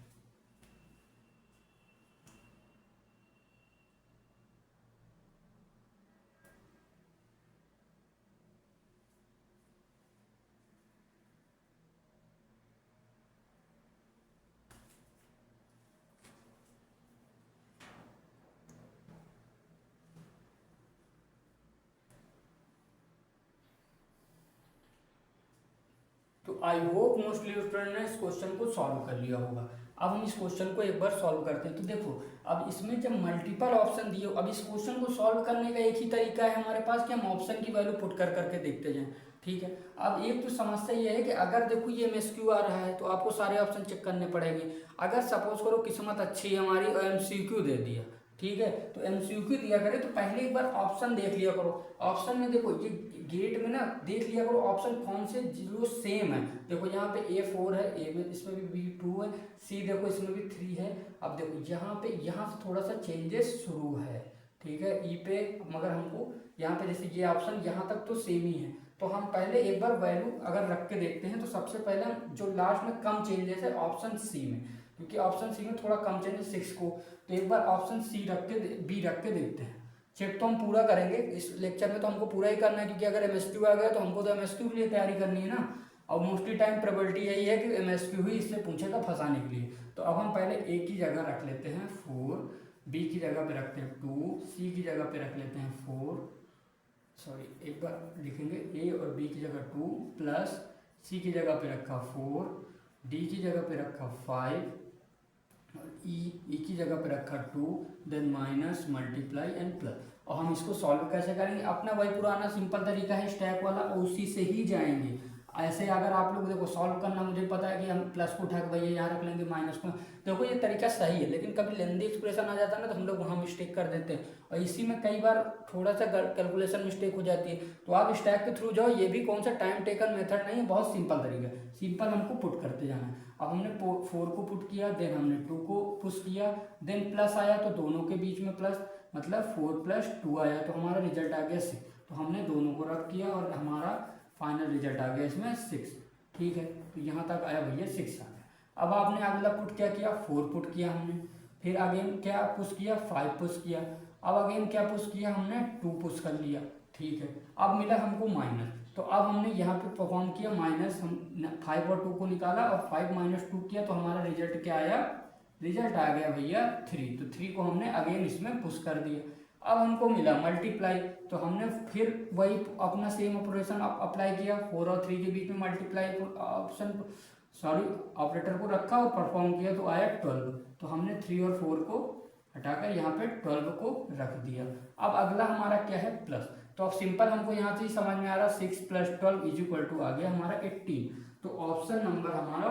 तो आई होप मोस्टली स्टूडेंट ने इस क्वेश्चन को सॉल्व कर लिया होगा। अब हम इस क्वेश्चन को एक बार सॉल्व करते हैं। तो देखो, अब इसमें जब मल्टीपल ऑप्शन दिए, अब इस क्वेश्चन को सॉल्व करने का एक ही तरीका है हमारे पास कि हम ऑप्शन की वैल्यू पुट कर करके देखते जाएं। ठीक है, अब एक तो समस्या ये है कि अगर देखो ये एमएसक्यू आ रहा है तो आपको सारे ऑप्शन चेक करने पड़ेंगे। अगर सपोज करो किस्मत अच्छी है हमारी और एमसीक्यू दे दिया, ठीक है, तो एमसीक्यू दिया करे तो पहले एक बार ऑप्शन देख लिया करो। ऑप्शन में देखो ये गेट में ना देख लिया करो ऑप्शन कौन से जो सेम है। देखो यहाँ पे A4 है, ए में इसमें भी B2 है, C देखो इसमें भी 3 है। अब देखो यहाँ पे यहाँ से थोड़ा सा चेंजेस शुरू है। ठीक है, ई पे मगर हमको यहाँ पे जैसे ये ऑप्शन यहाँ तक तो सेम ही है, तो हम पहले एक बार वैल्यू अगर रख के देखते हैं। तो सबसे पहले हम जो लास्ट में कम चेंजेस है ऑप्शन सी में, क्योंकि ऑप्शन सी में थोड़ा कम चेंजेस 6 को, तो एक बार ऑप्शन सी रख के बी रख के देखते हैं। चेक तो हम पूरा करेंगे इस लेक्चर में, तो हमको पूरा ही करना है, क्योंकि अगर एमएसक्यू आ गया तो हमको तो एमएसक्यू के लिए तैयारी करनी है ना। और मोस्टली टाइम प्रोबेबिलिटी यही है कि एमएसक्यू ही इससे पूछेगा फंसाने के लिए। तो अब हम पहले ए की जगह रख लेते हैं 4, बी की जगह पे रखते हैं 2, सी की जगह पे रख लेते हैं 4, सॉरी एक बार लिखेंगे ए और बी की जगह 2 प्लस सी की जगह पे रखा 4, डी की जगह पे रखा 5, ई की जगह पे रखा 2, then minus multiply and plus. और हम इसको सॉल्व कैसे करेंगे? अपना वही पुराना सिंपल तरीका है स्टैक वाला, और उसी से ही जाएंगे। ऐसे अगर आप लोग देखो सॉल्व करना, मुझे पता है कि हम प्लस को उठा के भैया यहाँ रख लेंगे माइनस को, देखो ये तरीका सही है, लेकिन कभी लेंदी एक्सप्रेशन आ जाता है ना तो हम लोग वहाँ मिस्टेक कर देते हैं, और इसी में कई बार थोड़ा सा कैलकुलेशन मिस्टेक हो जाती है। तो आप स्टैक के थ्रू जाओ, ये भी कौन सा टाइम टेकन मेथड नहीं है, बहुत सिंपल तरीका है, सिंपल हमको पुट करते जाना है। अब हमने 4 को पुट किया, देन हमने 2 को पुश किया, देन प्लस आया तो दोनों के बीच में प्लस, मतलब 4 + 2 आया, तो हमारा रिजल्ट आ गया 6। तो हमने दोनों को रख किया और हमारा फाइनल रिजल्ट आ गया इसमें 6। ठीक है, तो यहाँ तक आया भैया 6 आ गया। अब आपने अगला पुट क्या किया, 4 पुट किया हमने, फिर अगेन क्या पुश किया, 5 पुश किया, अब अगेन क्या पुश किया हमने, 2 पुश कर लिया। ठीक है, अब मिला हमको माइनस, तो अब हमने यहाँ पे परफॉर्म किया माइनस, हम 5 और 2 को निकाला और 5 - 2 किया, तो हमारा रिजल्ट क्या आया, रिजल्ट आ गया भैया 3। तो 3 को हमने अगेन इसमें पुश कर दिया। अब हमको मिला मल्टीप्लाई, तो हमने फिर वही अपना सेम ऑपरेशन अप्लाई किया, 4 और 3 के बीच में मल्टीप्लाई ऑप्शन ऑपरेटर को रखा और परफॉर्म किया, तो आया 12। तो हमने 3 और 4 को हटाकर यहाँ पे 12 को रख दिया। अब अगला हमारा क्या है, प्लस। तो अब सिंपल हमको यहाँ से ही समझ में आ रहा, 6 + 12 = आ गया हमारा 18। तो ऑप्शन नंबर हमारा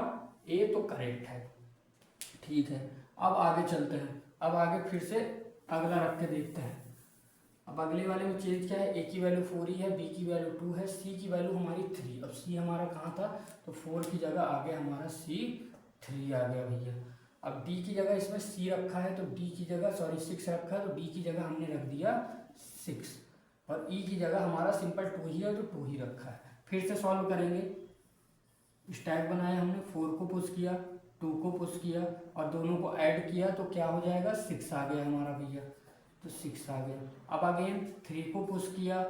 ए तो करेक्ट है। ठीक है, अब आगे चलते हैं। अब आगे फिर से अगला रख के देखते हैं। अब अगले वाले में चेंज क्या है, ए की वैल्यू 4 ही है, बी की वैल्यू 2 है, सी की वैल्यू हमारी 3। अब सी हमारा कहाँ था, तो 4 की जगह आ गया हमारा सी 3 आ गया भैया। अब डी की जगह इसमें सी रखा है, तो डी की जगह 6 रखा है, तो डी की जगह हमने रख दिया 6, और ई की जगह हमारा सिंपल 2 ही है, तो 2 ही रखा है। फिर से सॉल्व करेंगे। स्टैक बनाया हमने, 4 को पुश किया, 2 को पुश किया और दोनों को ऐड किया तो क्या हो जाएगा, 6 आ गया हमारा भैया, तो 6 आ गया। अब अगेन 3 को पुश किया,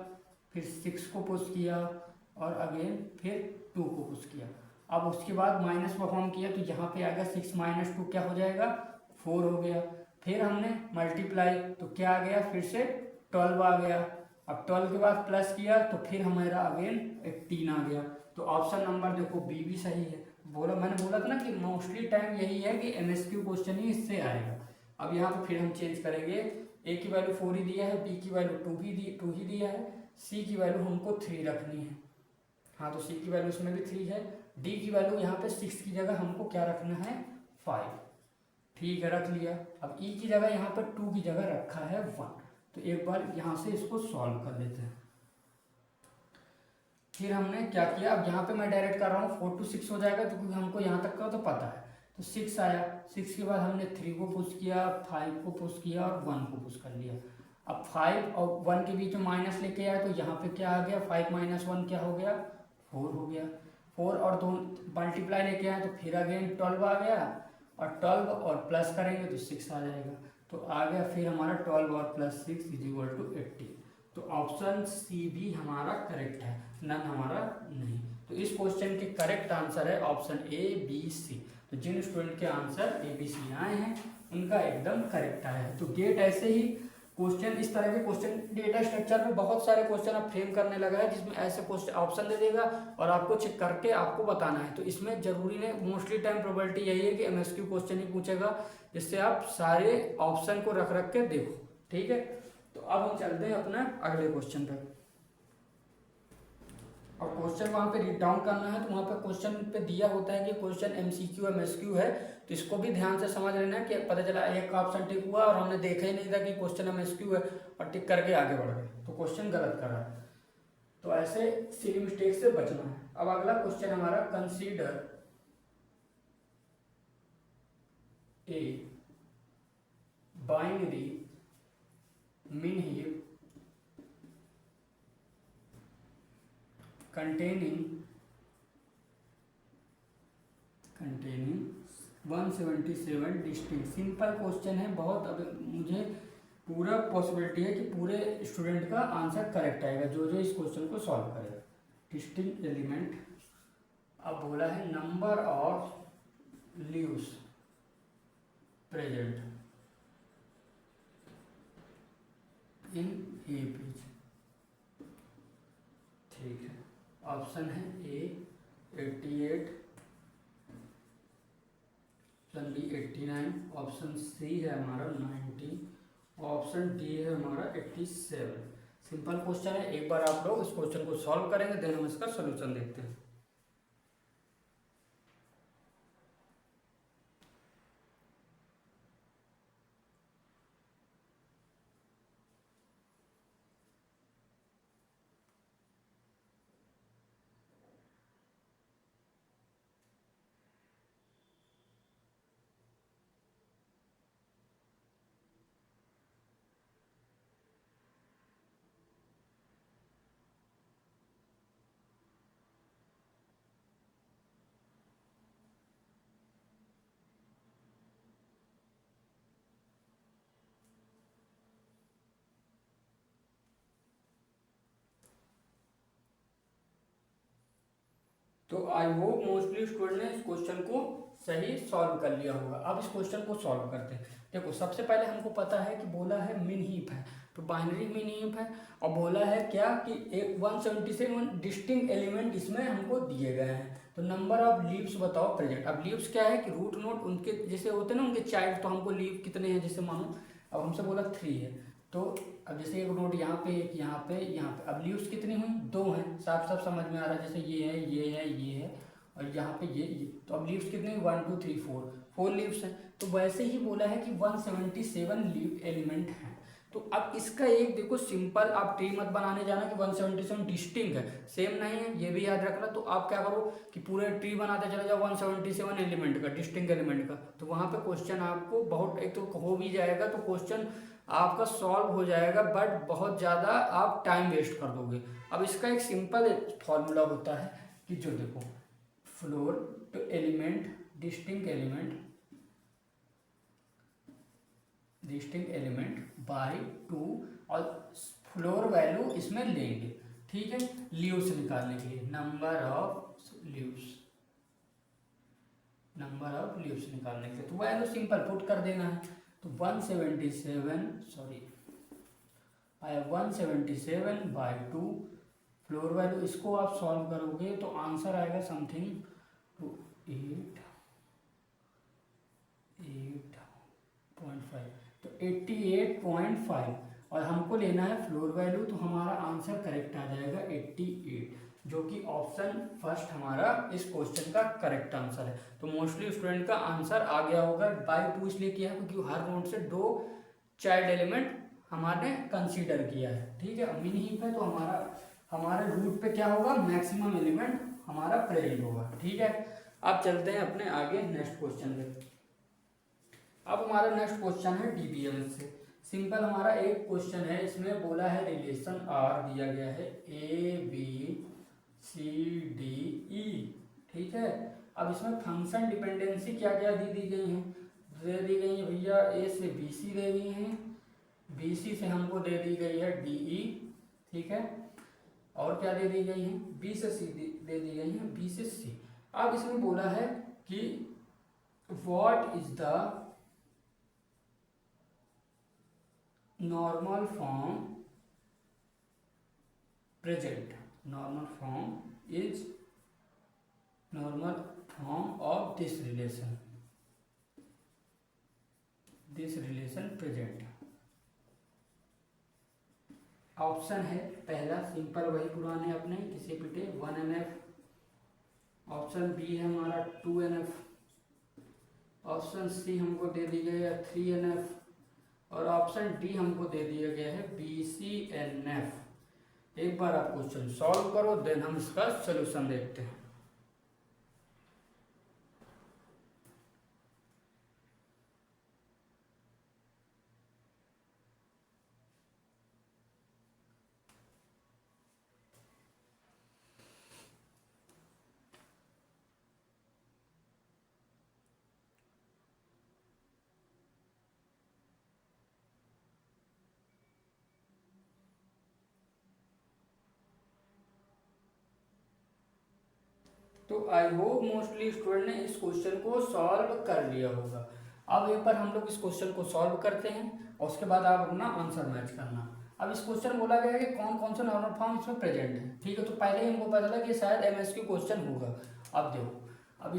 फिर 6 को पुश किया और अगेन फिर 2 को पुश किया। अब उसके बाद माइनस परफॉर्म किया तो यहाँ पे आ गया 6 माइनस 2 क्या हो जाएगा, 4 हो गया। फिर हमने मल्टीप्लाई तो क्या आ गया, फिर से 12 आ गया। अब 12 के बाद प्लस किया तो फिर हमारा अगेन 18 आ गया। तो ऑप्शन नंबर देखो बी भी सही है। मैंने बोला था ना कि मोस्टली टाइम यही है कि एमएसक्यू क्वेश्चन ही इससे आएगा। अब यहाँ पे फिर हम चेंज करेंगे, ए की वैल्यू 4 ही दिया है, बी की वैल्यू 2 ही दिया है, सी की वैल्यू हमको 3 रखनी है। हाँ तो सी की वैल्यू उसमें भी 3 है, डी की वैल्यू यहाँ पे 6 की जगह हमको क्या रखना है, 5। ठीक है, रख लिया। अब ई की जगह यहाँ पर 2 की जगह रखा है 1। तो एक बार यहाँ से इसको सॉल्व कर लेते हैं। फिर हमने क्या किया, अब यहाँ पे मैं डायरेक्ट कर रहा हूँ, 4 to 6 हो जाएगा तो क्योंकि हमको यहाँ तक का तो पता है। तो 6 आया, 6 के बाद हमने 3 को पुश किया, 5 को पुश किया और 1 को पुश कर लिया। अब 5 और 1 के बीच में माइनस लेके आया तो यहाँ पे क्या आ गया, 5 माइनस 1 क्या हो गया, 4 हो गया। 4 और 2 मल्टीप्लाई लेके आए तो फिर अगेन 12 आ गया और 12 और प्लस करेंगे तो 6 आ जाएगा। तो आ गया फिर हमारा 12 और प्लस 6 इज इक्वल टू 80। तो ऑप्शन सी भी हमारा करेक्ट है, नन हमारा नहीं। तो इस क्वेश्चन के करेक्ट आंसर है ऑप्शन ए बी सी। तो जिन स्टूडेंट के आंसर ए बी सी आए हैं उनका एकदम करेक्ट आया है। तो गेट ऐसे ही क्वेश्चन, इस तरह के क्वेश्चन डेटा स्ट्रक्चर में बहुत सारे क्वेश्चन अब फ्रेम करने लगा है जिसमें ऐसे क्वेश्चन ऑप्शन दे देगा और आपको चेक करके आपको बताना है। तो इसमें जरूरी नहीं, मोस्टली टाइम प्रोबेबिलिटी यही है कि एमएसक्यू क्वेश्चन ही पूछेगा, जिससे आप सारे ऑप्शन को रख रख के देखो। ठीक है, तो अब हम चलते हैं अपना अगले क्वेश्चन पर। और क्वेश्चन वहाँ पे रीड डाउन करना है तो वहाँ पे क्वेश्चन पे दिया होता है कि क्वेश्चन एमसीक्यू एमएसक्यू है, तो इसको भी ध्यान से समझ लेना है कि पता चला एक का ऑप्शन टिक हुआ और हमने देखा ही नहीं था कि क्वेश्चन एमएसक्यू है और टिक करके आगे बढ़ गए तो क्वेश्चन गलत कर रहा है। तो ऐसे सिली मिस्टेक से बचना है। अब अगला क्वेश्चन हमारा, consider a binary min heap containing 177 distinct. Simple question है बहुत। अब मुझे पूरा पॉसिबिलिटी है कि पूरे स्टूडेंट का आंसर करेक्ट आएगा जो जो इस क्वेश्चन को सॉल्व करेगा। डिस्टिंक्ट एलिमेंट, अब बोला है number of leaves present in heap is. ठीक है, ऑप्शन है ए 88, ऑप्शन बी 89, ऑप्शन सी है हमारा 90, ऑप्शन डी है हमारा 87। सिंपल क्वेश्चन है, एक बार आप लोग इस क्वेश्चन को सॉल्व करेंगे देन हम इसका सोल्यूशन देखते हैं। तो आई होप मोस्टली स्टूडेंट ने इस क्वेश्चन को सही सॉल्व कर लिया होगा। अब इस क्वेश्चन को सॉल्व करते हैं। देखो सबसे पहले हमको पता है कि बोला है मिन हीप है, तो बाइनरी मिन हीप है और बोला है क्या कि एक 177 डिस्टिंक्ट एलिमेंट इसमें हमको दिए गए हैं। तो नंबर ऑफ लीव्स बताओ प्रेजेंट। अब लीव्स क्या है कि रूट नोट उनके जैसे होते हैं ना उनके चाइल्ड, तो हमको लीव कितने हैं जैसे मानो अब हमसे बोला 3 है, तो अब जैसे एक नोट यहाँ पे एक यहाँ पे यहाँ पे, अब लीव्स कितनी हुई 2 हैं, साफ साफ समझ में आ रहा है। जैसे ये है ये है ये है और यहाँ पे ये, तो अब लीव्स कितनी 1 2 3 4 लीव्स हैं। तो वैसे ही बोला है कि 177 लीव एलिमेंट हैं। तो अब इसका एक देखो सिंपल, आप ट्री मत बनाने जाना कि 177 डिस्टिंक्ट है, सेम नहीं है, ये भी याद रखना। तो आप क्या करो कि पूरे ट्री बनाते चले जाओ 177 एलिमेंट का, डिस्टिंक्ट एलिमेंट का, तो वहाँ पे क्वेश्चन आपको बहुत एक तो हो भी जाएगा, तो क्वेश्चन आपका सॉल्व हो जाएगा, बट बहुत ज़्यादा आप टाइम वेस्ट कर दोगे। अब इसका एक सिंपल फॉर्मूला होता है कि जो देखो floor to element distinct element by 2 और फ्लोर वैल्यू इसमें लेंगे, ठीक है, लीव्स निकालने के लिए, नंबर ऑफ लीव्स निकालने के लिए। तो वैल्यू सिंपल पुट कर देना है। तो 177 बाय 2 फ्लोर वैल्यू, इसको आप सॉल्व करोगे तो आंसर आएगा समथिंग टू 8.5, तो 88.5 और हमको लेना है फ्लोर वैल्यू, तो हमारा आंसर करेक्ट आ जाएगा 88, जो कि ऑप्शन फर्स्ट हमारा इस क्वेश्चन का करेक्ट आंसर है। तो मोस्टली स्टूडेंट का आंसर आ गया होगा। बाय 2 इसलिए किया है क्योंकि हर नोड से 2 चाइल्ड एलिमेंट हमारे कंसीडर किया है, ठीक है। मिनी हीप है तो हमारे रूट पे क्या होगा, मैक्सिमम एलिमेंट हमारा प्रेजेंट होगा, ठीक है। अब चलते हैं अपने आगे नेक्स्ट क्वेश्चन पे। अब हमारा नेक्स्ट क्वेश्चन है डीबीएम से। सिंपल हमारा एक क्वेश्चन है, इसमें बोला है रिलेशन आर दिया गया है ABCDE, ठीक है। अब इसमें फंक्शन डिपेंडेंसी क्या क्या दी गई है, भैया A से BC दे दी है, BC से हमको दे दी गई है DE, ठीक है, और क्या दे दी गई है, B से C दे दी गई है, B से C। अब इसमें बोला है कि what is the normal form present, normal form of this relation present. Option है पहला सिंपल वही पुराने अपने किसी पिटे 1NF, ऑप्शन बी है हमारा 2NF, ऑप्शन सी हमको दे दी गई है 3NF और ऑप्शन डी हमको दे दिया गया है BCNF। एक बार आप क्वेश्चन सॉल्व करो, देन हम इसका सॉल्यूशन देखते हैं। तो आई होप मोस्टली स्टूडेंट ने इस क्वेश्चन को सॉल्व कर लिया होगा। अब एक बार हम लोग इस क्वेश्चन को सॉल्व करते हैं और उसके बाद आप अपना आंसर मैच करना। अब इस क्वेश्चन बोला गया है कि कौन कौन सा नॉर्मल फॉर्म इसमें प्रेजेंट है, ठीक है। तो पहले ही हमको पता था कि शायद MSQ क्वेश्चन होगा। अब देखो, अब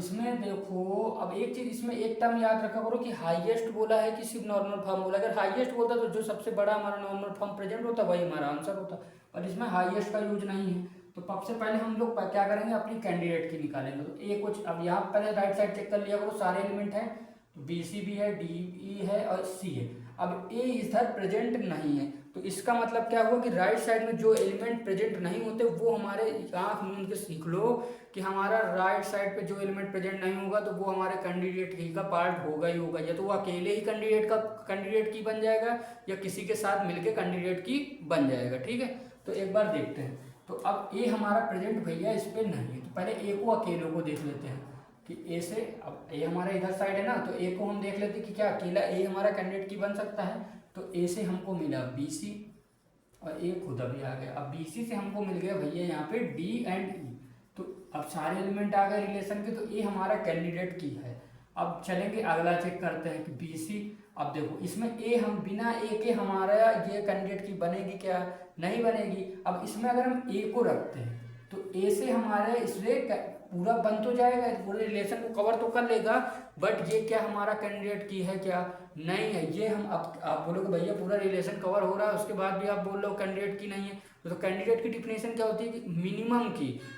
एक चीज इसमें एक टर्म याद रखा करो कि हाईएस्ट बोला है कि सिर्फ नॉर्मल फॉर्म बोला। अगर हाईएस्ट बोलता तो जो सबसे बड़ा हमारा नॉर्मल फॉर्म प्रेजेंट होता वही हमारा आंसर होता, और इसमें हाईएस्ट का यूज नहीं है। तो सबसे पहले हम लोग क्या करेंगे, अपनी कैंडिडेट की निकालेंगे। तो ए कुछ, अब यहाँ पहले राइट साइड चेक कर लिया करो, सारे एलिमेंट हैं, तो BC भी है, DE है और C है। अब A इधर प्रेजेंट नहीं है, तो इसका मतलब क्या हुआ कि राइट साइड में जो एलिमेंट प्रेजेंट नहीं होते वो हमारे आँख मूंद के सीख लो कि हमारा राइट साइड पे जो एलिमेंट प्रेजेंट नहीं होगा तो वो हमारे कैंडिडेट की का पार्ट होगा ही होगा। या तो वो अकेले ही कैंडिडेट की बन जाएगा या किसी के साथ मिलके कैंडिडेट की बन जाएगा, ठीक है। तो एक बार देखते हैं। तो अब ए हमारा प्रेजेंट भैया इस पर नहीं है, तो पहले ए को अकेले को देख लेते हैं कि ए से, अब ए हमारा इधर साइड है ना, तो ए को हम देख लेते हैं कि क्या अकेला ए हमारा कैंडिडेट की बन सकता है। तो ए से हमको मिला BC और ए खुद अभी आ गया। अब BC से हमको मिल गया भैया यहाँ पे D एंड E। तो अब सारे एलिमेंट आ गए रिलेशन के, तो ए हमारा कैंडिडेट की है। अब चलेंगे अगला चेक करते हैं कि BC। अब देखो इसमें ए, हम बिना ए के हमारा ये कैंडिडेट की बनेगी क्या, नहीं बनेगी। अब इसमें अगर हम ए को रखते हैं तो ए से हमारे इसलिए पूरा बन तो जाएगा, पूरे रिलेशन को कवर तो कर लेगा, बट ये क्या हमारा कैंडिडेट की है क्या, नहीं है। ये हम अब आप बोलोगे भैया पूरा रिलेशन कवर हो रहा है, उसके बाद भी आप बोल रहे हो कैंडिडेट की नहीं है। तो कैंडिडेट की डिफिनेशन क्या होती है कि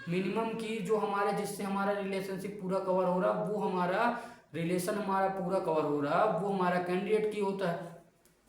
मिनिमम की जो हमारे जिससे हमारा रिलेशनशिप पूरा कवर हो रहा, वो हमारा रिलेशन हमारा पूरा कवर हो रहा, वो हमारा कैंडिडेट की होता है।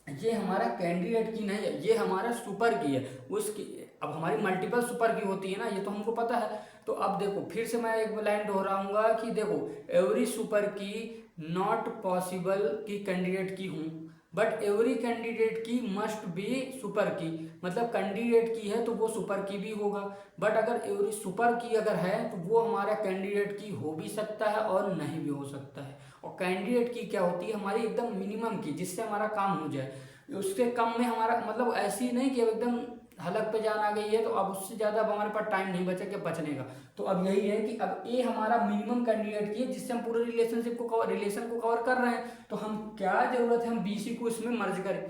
ये हमारा कैंडिडेट की नहीं है, ये हमारा सुपर की है उसकी। अब हमारी मल्टीपल सुपर की होती है ना, ये तो हमको पता है। तो अब देखो फिर से मैं एक लाइन दोहराऊंगा कि देखो एवरी सुपर की नॉट पॉसिबल कि कैंडिडेट की हूँ, बट एवरी कैंडिडेट की मस्ट बी सुपर की, मतलब कैंडिडेट की है तो वो सुपर की भी होगा, बट अगर एवरी सुपर की अगर है तो वो हमारा कैंडिडेट की हो भी सकता है और नहीं भी हो सकता है। और कैंडिडेट की क्या होती है हमारी एकदम मिनिमम की, जिससे हमारा काम हो जाए, उसके कम में हमारा मतलब ऐसी नहीं कि अब एकदम हलक पे जान आ गई है तो अब उससे ज़्यादा अब हमारे पास टाइम नहीं बचा कि बचने का। तो अब यही है कि अब ए हमारा मिनिमम कैंडिडेट की है जिससे हम पूरे रिलेशनशिप को कवर रिलेशन को कवर कर रहे हैं, तो हम क्या जरूरत है हम बीसी को इसमें मर्ज करें।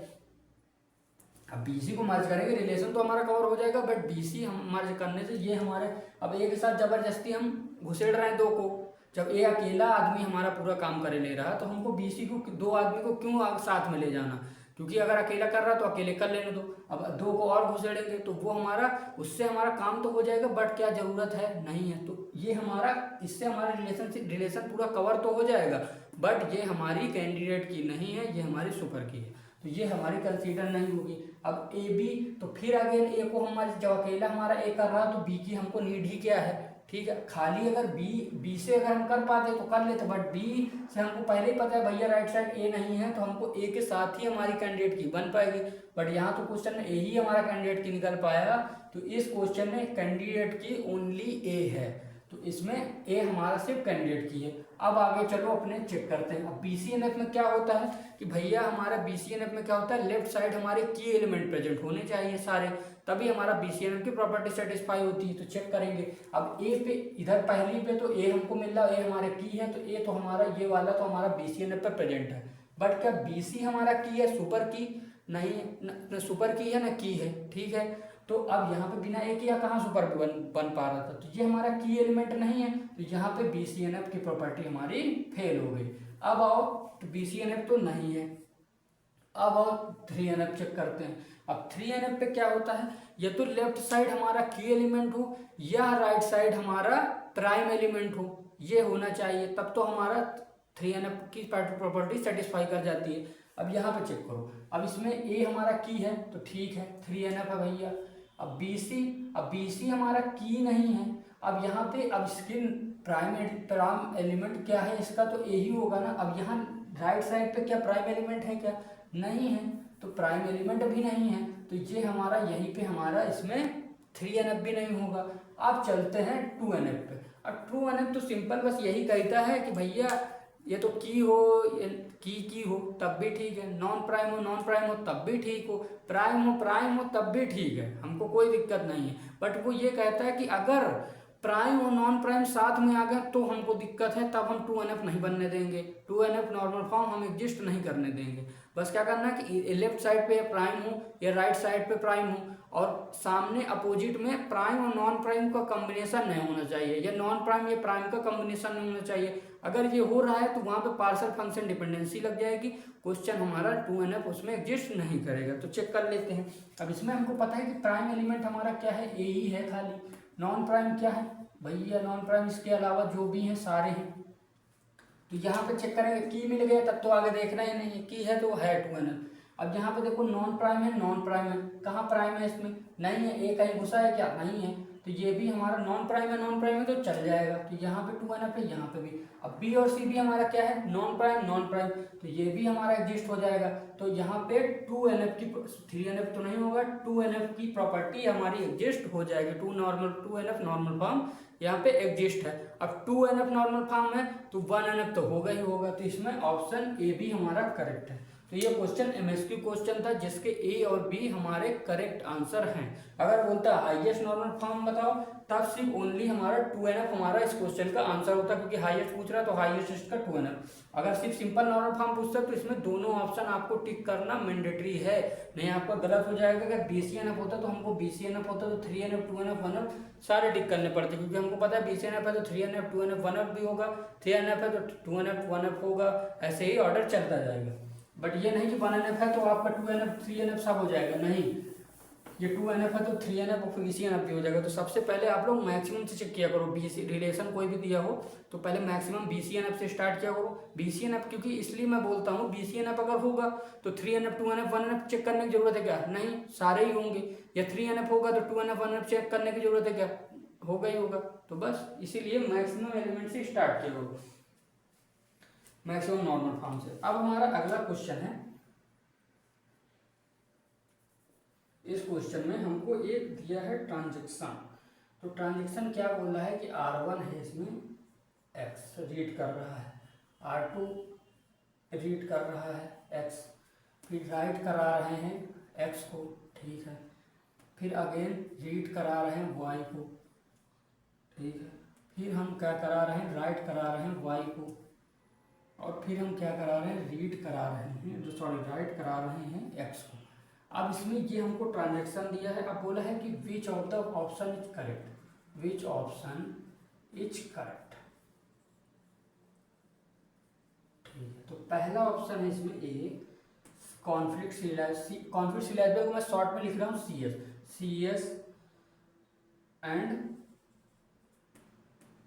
अब बीसी को मर्ज करेंगे रिलेशन तो हमारा कवर हो जाएगा, बट बीसी हम मर्ज करने से ये हमारे अब एक साथ जबरदस्ती हम घुसेड़ रहे हैं दो को। जब ये अकेला आदमी हमारा पूरा काम करे ले रहा है तो हमको बीसी को दो आदमी को क्यों साथ में ले जाना, क्योंकि अगर अकेला कर रहा तो अकेले कर लेने दो। अब दो को और घुसेड़ेंगे तो वो हमारा उससे हमारा काम तो हो जाएगा, बट क्या जरूरत है नहीं है। तो ये हमारा इससे हमारा रिलेशन पूरा कवर तो हो जाएगा, बट ये हमारी कैंडिडेट की नहीं है, ये हमारी सुपर की है, तो ये हमारी कंसीडर नहीं होगी। अब ए बी, तो फिर अगेन ए को हमारे जब अकेला हमारा ए कर रहा तो बी की हमको नीड ही क्या है, ठीक है। खाली अगर बी से अगर हम कर पाते तो कर लेते, बट बी से हमको पहले ही पता है भैया राइट साइड ए नहीं है, तो हमको ए के साथ ही हमारी कैंडिडेट की बन पाएगी। बट यहाँ तो क्वेश्चन में ए ही हमारा कैंडिडेट की निकल पाएगा, तो इस क्वेश्चन में कैंडिडेट की ओनली ए है, तो इसमें ए हमारा सिर्फ कैंडिडेट की है। अब आगे चलो अपने चेक करते हैं। अब बीसीएनएफ में क्या होता है कि भैया हमारा बीसीएनएफ में क्या होता है, लेफ्ट साइड हमारे की एलिमेंट प्रेजेंट होने चाहिए सारे, तभी हमारा बीसीएनएफ की प्रॉपर्टी सेटिस्फाई होती है। तो चेक करेंगे। अब ए पे इधर पहली पे तो ए हमको मिल रहा है, ए हमारे की है, तो ए तो हमारा ये वाला तो हमारा बीसीएनएफ पे प्रेजेंट है। बट क्या बीसी हमारा की है, सुपर की नहीं, न सुपर की है न की है, ठीक है। तो अब यहाँ पे बिना ए के कहाँ सुपर बन पा रहा था, तो ये हमारा की एलिमेंट नहीं है, तो यहाँ पे बीसीएनएफ की प्रॉपर्टी हमारी फेल हो गई। अब आओ, तो बीसीएनएफ तो नहीं है। अब आओ 3NF चेक करते हैं। अब 3NF पे क्या होता है, ये तो लेफ्ट साइड हमारा की एलिमेंट हो या राइट साइड हमारा प्राइम एलिमेंट हो, ये होना चाहिए, तब तो हमारा 3NF की प्रॉपर्टी सेटिस्फाई कर जाती है। अब यहाँ पे चेक करो, अब इसमें ए हमारा की है तो ठीक है, 3NF है भैया। अब BC हमारा की नहीं है। अब यहाँ पे अब इसके प्राइम एलिमेंट क्या है इसका, तो ए ही होगा ना। अब यहाँ राइट साइड पे क्या प्राइम एलिमेंट है क्या, नहीं है, तो प्राइम एलिमेंट भी नहीं है, तो ये हमारा यहीं पे हमारा इसमें 3NF भी नहीं होगा। अब चलते हैं 2NF पे। अब 2NF तो सिंपल बस यही कहता है कि भैया ये तो की हो की हो तब भी ठीक है, नॉन प्राइम हो तब भी ठीक हो, प्राइम हो तब भी ठीक है, हमको कोई दिक्कत नहीं है। बट वो ये कहता है कि अगर प्राइम और नॉन प्राइम साथ में आ गए तो हमको दिक्कत है, तब हम 2NF नहीं बनने देंगे, 2NF नॉर्मल फॉर्म हम एग्जिस्ट नहीं करने देंगे। बस क्या करना है कि लेफ्ट साइड पे प्राइम हो या राइट साइड पे प्राइम हो, और सामने अपोजिट में प्राइम और नॉन प्राइम का कॉम्बिनेशन नहीं होना चाहिए, या नॉन प्राइम या प्राइम का कॉम्बिनेशन नहीं होना चाहिए। अगर ये हो रहा है तो वहाँ पे पार्शियल फंक्शन डिपेंडेंसी लग जाएगी, क्वेश्चन हमारा 2NF उसमें एग्जिस्ट नहीं करेगा। तो चेक कर लेते हैं। अब इसमें हमको पता है कि प्राइम एलिमेंट हमारा क्या है, ए ही है खाली। नॉन प्राइम क्या है भैया, नॉन प्राइम इसके अलावा जो भी हैं सारे हैं। तो यहाँ पे चेक करेंगे, की मिल गया तब तो आगे देखना ही नहीं है, की है तो है 2NF। अब यहाँ पे देखो नॉन प्राइम है, नॉन प्राइम है, कहाँ प्राइम है इसमें नहीं है, ए कहीं घुसा है क्या, नहीं है, तो ये भी हमारा नॉन प्राइम है तो चल जाएगा। तो यहाँ पे 2NF है, यहाँ पे भी। अब बी और सी भी हमारा क्या है, नॉन प्राइम, तो ये भी हमारा एग्जिस्ट हो जाएगा। तो यहाँ पे 2NF की 3NF तो नहीं होगा, 2NF की प्रॉपर्टी हमारी एग्जिस्ट हो जाएगी। 2NF नॉर्मल फॉर्म यहाँ पे एग्जिस्ट है। अब 2NF नॉर्मल फॉर्म है तो 1NF तो होगा ही होगा, तो इसमें ऑप्शन ए भी हमारा करेक्ट है। तो ये क्वेश्चन MSQ क्वेश्चन था जिसके ए और बी हमारे करेक्ट आंसर हैं। अगर बोलता हाईएस्ट नॉर्मल फॉर्म बताओ तब सिर्फ ओनली हमारा 2NF हमारा इस क्वेश्चन का आंसर होता, क्योंकि हाईएस्ट पूछ रहा है तो हाईएस्ट इसका 2NF। अगर सिर्फ सिंपल नॉर्मल फॉर्म पूछता है तो इसमें दोनों ऑप्शन आपको टिक करना मैंडेटरी है, नहीं आपका गलत हो जाएगा। अगर BCNF होता तो हमको BCNF होता तो 3NF 2NF 1NF सारे टिक करने पड़ते, क्योंकि हमको पता है BCNF है तो 3NF 2NF 1NF भी होगा, 3NF है तो 2NF 1NF होगा, ऐसे ही ऑर्डर चलता जाएगा। बट ये नहीं कि 1NF है तो आपका 2NF 3NF सब हो जाएगा, नहीं, ये 2NF है तो 3NF और BCNF भी हो जाएगा। तो सबसे पहले आप लोग मैक्सिमम से चेक किया करो, BC रिलेशन कोई भी दिया हो तो पहले मैक्सिमम BCNF से स्टार्ट किया करो। BCNF क्योंकि इसलिए मैं बोलता हूँ, BCNF अगर होगा तो 3NF 2NF 1NF चेक करने की जरूरत है क्या, नहीं, सारे ही होंगे। या 3NF होगा तो 2NF 1NF चेक करने की जरूरत है क्या, होगा ही होगा। तो बस इसीलिए मैक्सिमम एलिमेंट से स्टार्ट किया करो, मैक्सिमम नॉर्मल फॉर्म से। अब हमारा अगला क्वेश्चन है इस क्वेश्चन में हमको एक दिया है ट्रांजेक्शन। तो ट्रांजेक्शन क्या बोल रहा है कि R1 है, इसमें x रीड कर रहा है, R2 रीड कर रहा है x, फिर राइट करा रहे हैं x को, ठीक है, फिर अगेन रीड करा रहे हैं y को, ठीक है, फिर हम क्या करा रहे हैं, राइट करा रहे हैं y को, और फिर हम क्या करा रहे हैं, रीड करा रहे हैं, जो सॉरी राइट करा रहे हैं x को। अब इसमें ये हमको ट्रांजैक्शन दिया है। अब बोला है कि विच of the option is correct, which option is correct, ठीक है। तो पहला ऑप्शन है इसमें ए, कॉन्फ्लिक्ट सीरियलाइज, कॉन्फ्लिक्ट सीरियलाइज को मैं शॉर्ट में लिख रहा हूँ सी एस एंड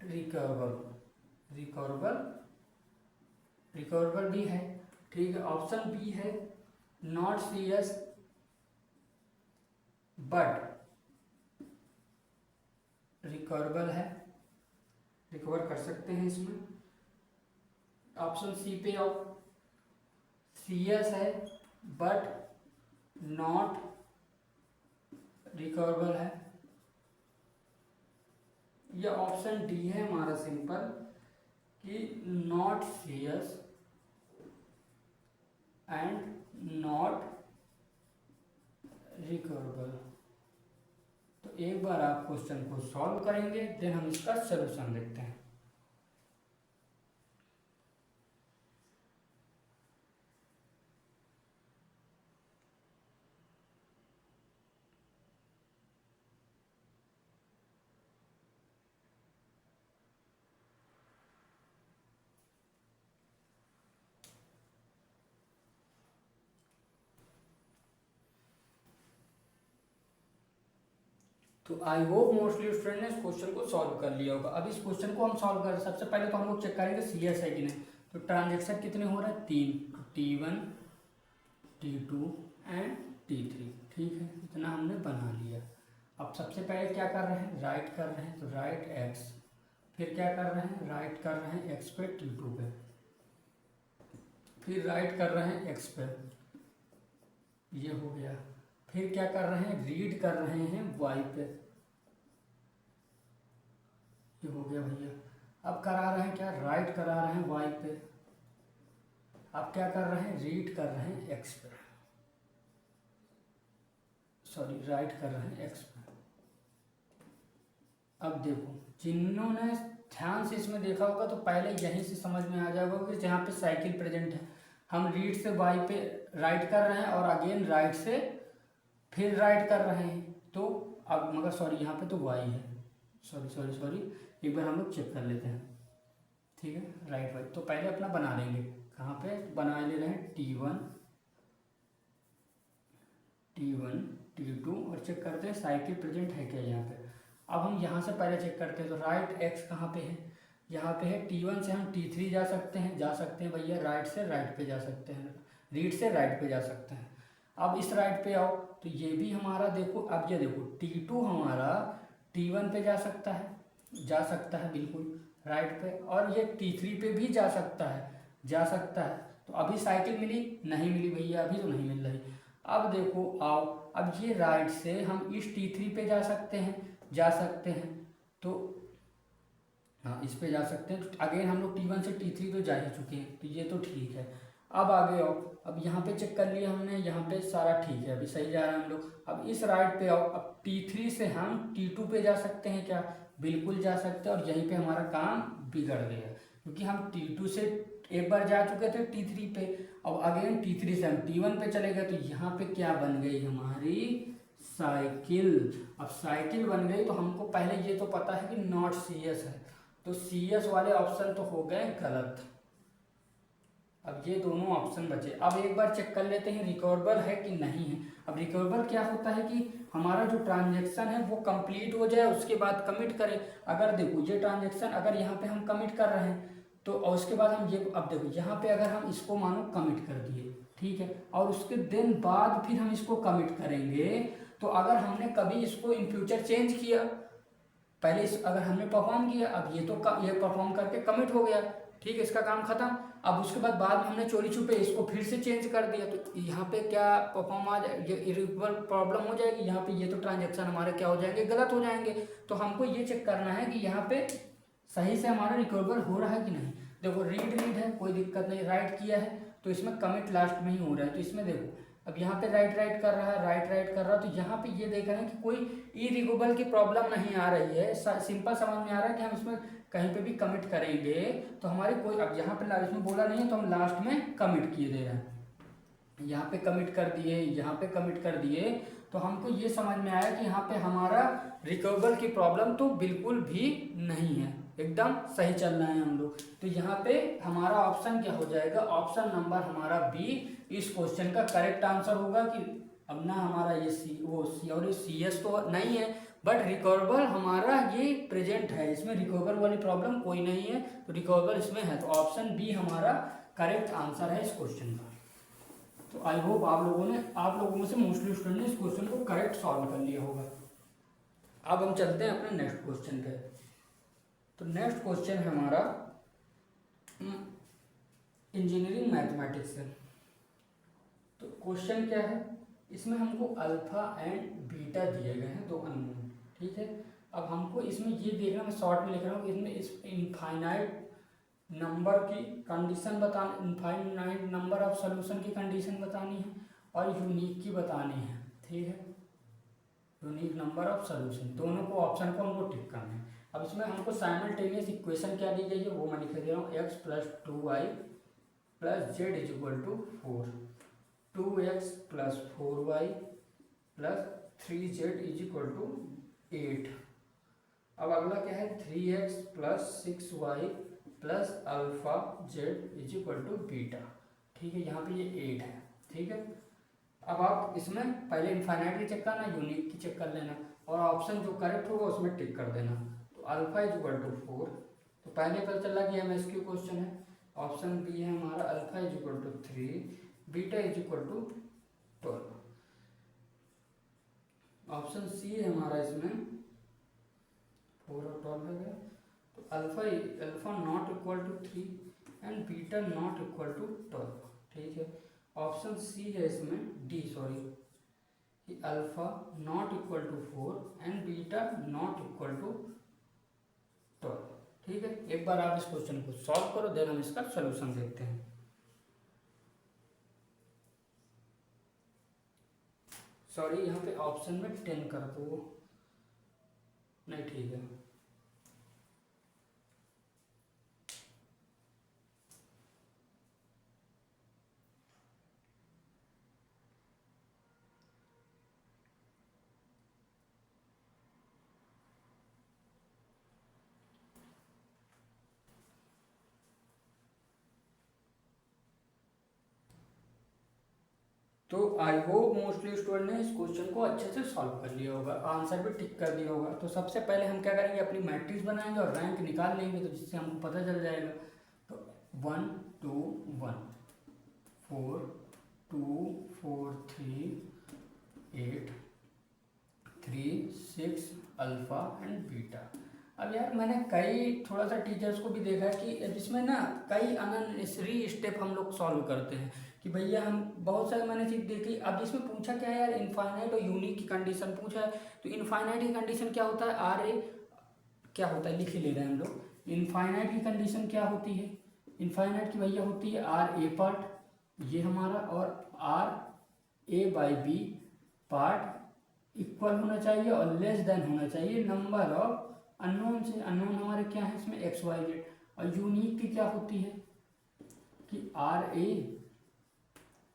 रिकवरेबल भी है, ठीक है। ऑप्शन बी है not C S but recoverable है, रिकवर कर सकते हैं इसमें। ऑप्शन सी पे आओ, सी एस है बट नॉट रिकवरेबल है, या ऑप्शन डी है हमारा सिंपल कि not C S and not recoverable. तो एक बार आप क्वेश्चन को सॉल्व करेंगे, देन हम इसका सलूशन देखते हैं। तो आई होप मोस्टली स्टूडेंट ने इस क्वेश्चन को सॉल्व कर लिया होगा। अब इस क्वेश्चन को हम सॉल्व कर, सबसे पहले तो हम लोग चेक करेंगे सी एस है कि नहीं। तो ट्रांजेक्शन कितने हो रहे हैं, 3, T1 T2 एंड T3, ठीक है, इतना हमने बना लिया। अब सबसे पहले क्या कर रहे हैं, राइट कर रहे हैं, तो राइट x, फिर क्या कर रहे हैं, राइट कर रहे हैं x पे T2 पे, फिर राइट कर रहे हैं x पे, ये हो गया। फिर क्या कर रहे हैं, रीड कर रहे हैं y पे, ये हो गया भैया। अब करा रहे हैं क्या, राइट करा रहे हैं y पे। अब क्या कर रहे हैं, रीड कर रहे हैं x पे, सॉरी राइट कर रहे हैं x पे। अब देखो, जिन्होंने ध्यान से इसमें देखा होगा तो पहले यहीं से समझ में आ जाएगा कि जहाँ पे साइकिल प्रेजेंट है, हम रीड से y पे राइट कर रहे हैं और अगेन राइट से फिर राइट कर रहे हैं। तो अब मगर सॉरी यहाँ पे तो y है, सॉरी एक बार हम लोग चेक कर लेते हैं, ठीक है, राइट y। तो पहले अपना बना लेंगे, कहाँ पे बना ले रहे हैं, T1 T2 और चेक करते हैं साइकिल प्रेजेंट है क्या यहाँ पे। अब हम यहाँ से पहले चेक करते हैं, तो राइट x कहाँ पे है, यहाँ पे है। T1 से हम T3 जा सकते हैं भैया, राइट से राइट पे जा सकते हैं, रीड से राइट पे जा सकते हैं। अब इस राइट पे आओ, तो ये भी हमारा देखो, अब ये देखो T2 हमारा T1 पे जा सकता है बिल्कुल राइट पे, और ये T3 पे भी जा सकता है। तो अभी साइकिल मिली नहीं मिली भैया, अभी तो नहीं मिल रही। अब देखो आओ, अब ये राइट से हम इस T3 पे जा सकते हैं, तो हाँ इस पे जा सकते हैं। तो अगेन हम लोग T1 से T3 तो जा ही चुके हैं, तो ये तो ठीक है। अब आगे आओ, अब यहाँ पे चेक कर लिया हमने, यहाँ पे सारा ठीक है, अभी सही जा रहा है हम लोग। अब इस राइट पे आओ, अब T3 से हम T2 पे जा सकते हैं क्या, बिल्कुल जा सकते हैं। और यहीं पे हमारा काम बिगड़ गया, क्योंकि हम T2 से एक बार जा चुके थे T3 पे, अब अगेन T3 से हम T1 पे चले गए, तो यहाँ पे क्या बन गई हमारी साइकिल। अब साइकिल बन गई, तो हमको पहले ये तो पता है कि नॉट CS है, तो CS वाले ऑप्शन तो हो गए गलत। अब ये दोनों ऑप्शन बचे। अब एक बार चेक कर लेते हैं रिकवरेबल है कि नहीं है। अब रिकवरेबल क्या होता है कि हमारा जो ट्रांजैक्शन है वो कंप्लीट हो जाए, उसके बाद कमिट करें। अगर देखो ये ट्रांजैक्शन अगर यहाँ पे हम कमिट कर रहे हैं, तो और उसके बाद हम ये, अब देखो यहाँ पे अगर हम इसको मानो कमिट कर दिए, ठीक है, और उसके दिन बाद फिर हम इसको कमिट करेंगे, तो अगर हमने कभी इसको इन फ्यूचर चेंज किया, पहले अगर हमने परफॉर्म किया, अब ये तो ये परफॉर्म करके कमिट हो गया, ठीक है, इसका काम खत्म। अब उसके बाद में हमने चोरी छुपे इसको फिर से चेंज कर दिया, तो यहाँ पे क्या परफॉर्म आ जाए, ये इरेगुलर प्रॉब्लम हो जाएगी। यहाँ पे ये तो ट्रांजेक्शन हमारे क्या हो जाएंगे, गलत हो जाएंगे। तो हमको ये चेक करना है कि यहाँ पे सही से हमारा रिकवर हो रहा है कि नहीं। देखो रीड है, कोई दिक्कत नहीं, राइट किया है तो इसमें कमिट लास्ट में ही हो रहा है। तो इसमें देखो अब यहाँ पे राइट कर रहा है, राइट कर रहा है, तो यहाँ पे ये देख रहे हैं कि कोई इरिगेबल की प्रॉब्लम नहीं आ रही है। सिंपल समझ में आ रहा है कि हम इसमें कहीं पे भी कमिट करेंगे तो हमारी कोई, अब यहाँ पे इसमें बोला नहीं है तो हम लास्ट में कमिट किए दे रहे हैं। यहाँ पे कमिट कर दिए, यहाँ पे कमिट कर दिए, तो हमको ये समझ में आया कि यहाँ पे हमारा रिकवेबल की प्रॉब्लम तो बिल्कुल भी नहीं है, एकदम सही चल रहे हैं हम लोग। तो यहाँ पे हमारा ऑप्शन क्या हो जाएगा, ऑप्शन नंबर हमारा बी इस क्वेश्चन का करेक्ट आंसर होगा। कि अब ना हमारा ये सी और सी एस तो नहीं है, बट रिकवेबल हमारा ये प्रेजेंट है, इसमें रिकवेबल वाली प्रॉब्लम कोई नहीं है, तो रिकवेबल इसमें है। तो ऑप्शन बी हमारा करेक्ट आंसर है इस क्वेश्चन का। तो आई होप आप लोगों में से मोस्टली स्टूडेंट ने इस क्वेश्चन को करेक्ट सॉल्व कर लिया होगा। अब हम चलते हैं अपने नेक्स्ट क्वेश्चन पे। तो नेक्स्ट क्वेश्चन है हमारा इंजीनियरिंग मैथमेटिक्स से। तो क्वेश्चन क्या है, इसमें हमको अल्फा एंड बीटा दिए गए हैं, दो अननोन, ठीक है। अब हमको इसमें ये देखना, मैं शॉर्ट में लिख रहा हूँ, इसमें इस इनफाइनाइट नंबर की कंडीशन बतानी, इनफाइनाइट नंबर ऑफ सॉल्यूशन की कंडीशन बतानी है और यूनिक की बतानी है, ठीक है। यूनिक नंबर ऑफ सॉल्यूशन, दोनों को ऑप्शन को हमको टिक करना है। अब इसमें हमको साइमल्टेनियस इक्वेशन क्या दी गई है वो मैं लिख दे रहा हूँ, x + 2y + z = 4, 2x + 4y + 3z = 8। अब अगला क्या है, 3x + 6y + alpha z = beta, ठीक है। यहाँ पे ये 8 है, ठीक है। अब आप इसमें पहले इनफाइनाइट की चेक करना, यूनिक की चेक कर लेना और ऑप्शन जो करेक्ट होगा उसमें टिक कर देना। तो अल्फा = 4, तो पहले पता चला कि MSQ क्वेश्चन है। ऑप्शन बी है हमारा अल्फा = 3, बीटा = 12। ऑप्शन सी है हमारा इसमें 4 और 12 है गया। तो alpha not equal to 3 and beta not equal to 12, ठीक है। ऑप्शन सी है इसमें डी, सॉरी, कि alpha not equal to 4 and beta not equal to 12, ठीक है। एक बार आप इस क्वेश्चन को सॉल्व करो, देन हम इसका सॉल्यूशन देखते हैं। सॉरी, यहाँ पे ऑप्शन में 10 कर दो, नहीं ठीक है। तो आई होप मोस्टली स्टूडेंट ने इस क्वेश्चन को अच्छे से सॉल्व कर लिया होगा, आंसर भी टिक कर दिया होगा। तो सबसे पहले हम क्या करेंगे, अपनी मैट्रिक्स बनाएंगे और रैंक निकाल लेंगे, तो जिससे हमको पता चल जाएगा। तो 1 2 1 4 2 4 3 8 3 6 अल्फा एंड बीटा। अब यार मैंने कई थोड़ा सा टीचर्स को भी देखा है कि जिसमें ना कई अननेसेसरी स्टेप हम लोग सॉल्व करते हैं कि भैया हम बहुत सारे मैंने चीज़ देखी। अब इसमें पूछा क्या है यार, इनफाइनाइट और यूनिक की कंडीशन पूछा है। तो इनफाइनाइट की कंडीशन क्या होता है, आर ए क्या होता है, लिख ही ले रहे हैं हम लोग। इनफाइनाइट की कंडीशन क्या होती है, इनफाइनाइट की भैया होती है आर ए पार्ट, ये हमारा, और RA/B पार्ट इक्वल होना चाहिए और लेस देन होना चाहिए नंबर ऑफ अननोन से। अननोन हमारे क्या है इसमें, XYZ। और यूनिक की क्या होती है कि RA